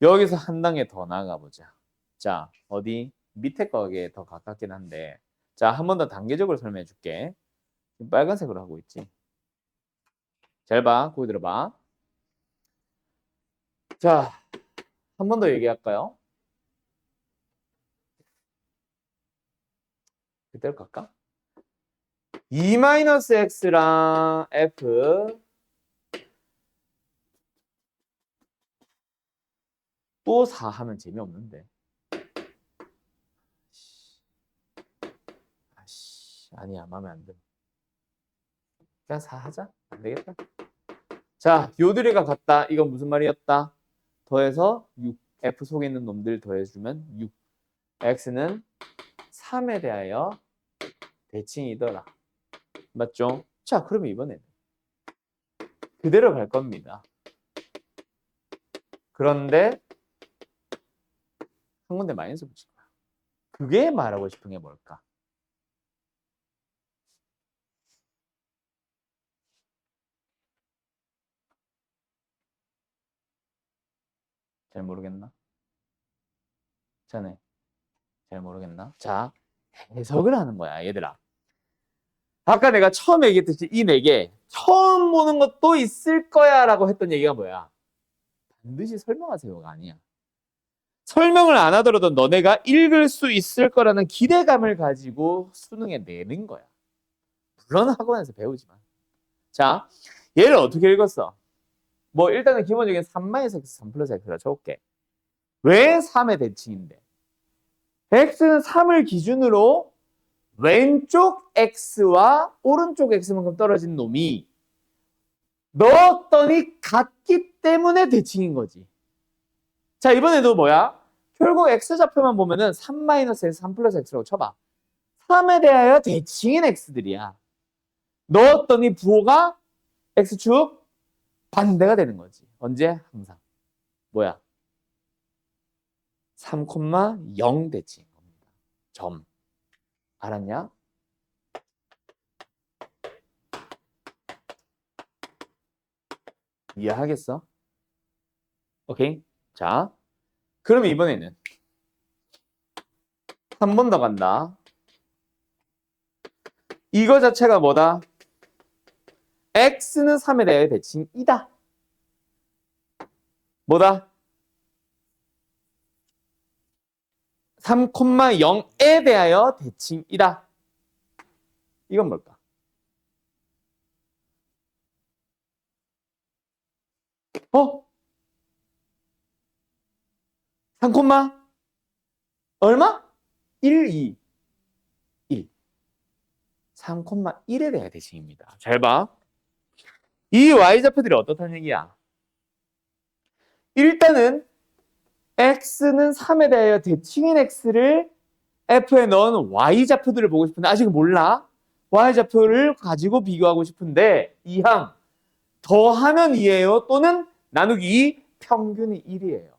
S1: 여기서 한 단계 더 나아가 보자. 자, 어디? 밑에 거에 더 가깝긴 한데 자, 한 번 더 단계적으로 설명해 줄게. 지금 빨간색으로 하고 있지. 잘 봐. 거기 들어봐. 자, 한 번 더 얘기할까요? 그대로 갈까? 2-x랑 f 또 4 하면 재미없는데. 아니야, 마음에 안 들어. 그냥 4 하자. 안 되겠다. 자, 요들이가 같다. 이건 무슨 말이었다? 더해서 6. F 속에 있는 놈들 더해주면 6. X는 3에 대하여 대칭이더라. 맞죠? 자, 그러면 이번에는 그대로 갈 겁니다. 그런데 한 군데 마이너스 붙일 거야. 그게 말하고 싶은 게 뭘까? 잘 모르겠나? 자네, 잘 모르겠나? 자, 해석을 하는 거야, 얘들아. 아까 내가 처음 얘기했듯이 이 4개 처음 보는 것도 있을 거야 라고 했던 얘기가 뭐야? 반드시 설명하세요가 아니야. 설명을 안 하더라도 너네가 읽을 수 있을 거라는 기대감을 가지고 수능에 내는 거야. 물론 학원에서 배우지만. 자, 얘를 어떻게 읽었어? 뭐 일단은 기본적인 3-x, 3 플러스 x라 쳐볼게. 왜 3의 대칭인데? x는 3을 기준으로 왼쪽 x와 오른쪽 x만큼 떨어진 놈이 넣었더니 같기 때문에 대칭인 거지. 자, 이번에도 뭐야? 결국 x좌표만 보면은 3-x, 3 플러스 x라고 쳐봐. 3에 대하여 대칭인 x들이야. 넣었더니 부호가 x축 반대가 되는 거지. 언제? 항상. 뭐야? 3,0 대칭인 겁니다. 점. 알았냐? 이해하겠어? 오케이? 자, 그러면 이번에는 한 번 더 간다. 이거 자체가 뭐다? x는 3에 대해 대칭이다. 뭐다? 3,0에 대하여 대칭이다. 이건 뭘까? 어? 3, 얼마? 1, 2, 1. 3,1에 대하여 대칭입니다. 잘 봐. 이 y좌표들이 어떻다는 얘기야? 일단은 x는 3에 대하여 대칭인 x를 f에 넣은 y좌표들을 보고 싶은데 아직 몰라. y좌표를 가지고 비교하고 싶은데 이항 더하면 2예요. 또는 나누기 2 평균이 1이에요.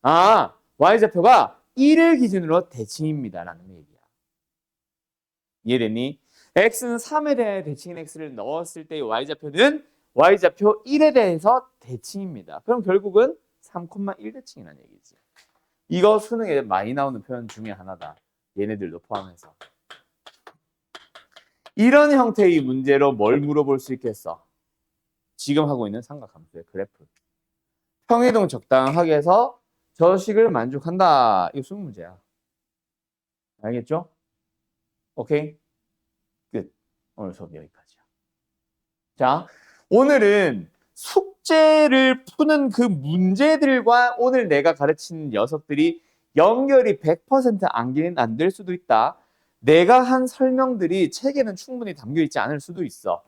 S1: 아, y좌표가 1을 기준으로 대칭입니다. 라는 얘기야. 이해됐니? x는 3에 대해 대칭인 x를 넣었을 때의 y좌표는 y좌표 1에 대해서 대칭입니다. 그럼 결국은 3,1 대칭이라는 얘기지. 이거 수능에 많이 나오는 표현 중에 하나다. 얘네들도 포함해서. 이런 형태의 문제로 뭘 물어볼 수 있겠어? 지금 하고 있는 삼각함수의 그래프. 평이동 적당하게 해서 저식을 만족한다. 이거 수능 문제야. 알겠죠? 오케이? 끝. 오늘 수업 여기까지야. 자, 오늘은 숙제 숙제를 푸는 그 문제들과 오늘 내가 가르친 녀석들이 연결이 100% 안 될 수도 있다. 내가 한 설명들이 책에는 충분히 담겨 있지 않을 수도 있어.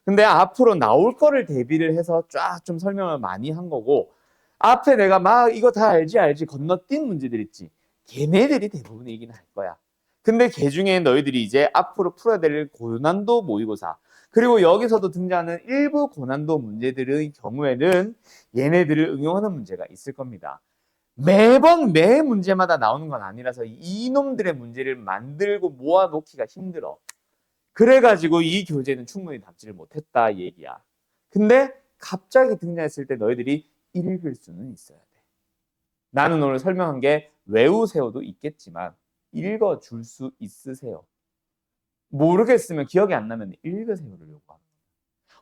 S1: 근데 앞으로 나올 거를 대비를 해서 쫙 좀 설명을 많이 한 거고, 앞에 내가 막 이거 다 알지 건너뛴 문제들 있지. 걔네들이 대부분이긴 할 거야. 근데 걔 중에 너희들이 이제 앞으로 풀어야 될 고난도 모의고사, 그리고 여기서도 등장하는 일부 고난도 문제들의 경우에는 얘네들을 응용하는 문제가 있을 겁니다. 매번 매 문제마다 나오는 건 아니라서 이놈들의 문제를 만들고 모아놓기가 힘들어. 그래가지고 이 교재는 충분히 답지를 못했다 얘기야. 근데 갑자기 등장했을 때 너희들이 읽을 수는 있어야 돼. 나는 오늘 설명한 게 외우세요도 있겠지만 읽어줄 수 있으세요. 모르겠으면 기억이 안 나면 읽으세요를 요구합니다.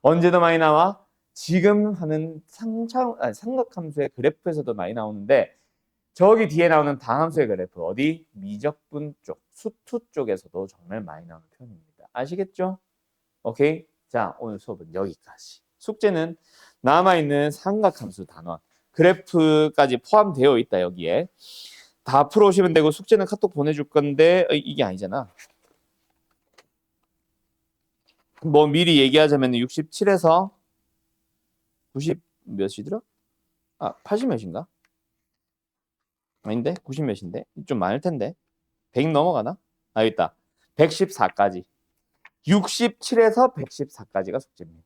S1: 언제도 많이 나와? 지금 하는 삼각함수의 그래프에서도 많이 나오는데 저기 뒤에 나오는 다함수의 그래프 어디? 미적분 쪽, 수투 쪽에서도 정말 많이 나오는 표현입니다. 아시겠죠? 오케이? 자, 오늘 수업은 여기까지. 숙제는 남아있는 삼각함수 단원, 그래프까지 포함되어 있다 여기에. 다 풀어오시면 되고 숙제는 카톡 보내줄 건데 이게 아니잖아. 뭐 미리 얘기하자면 67에서 90 몇이더라? 80 몇인가? 아닌데? 90 몇인데? 좀 많을 텐데. 100 넘어가나? 여기 있다. 114까지. 67에서 114까지가 숙제입니다.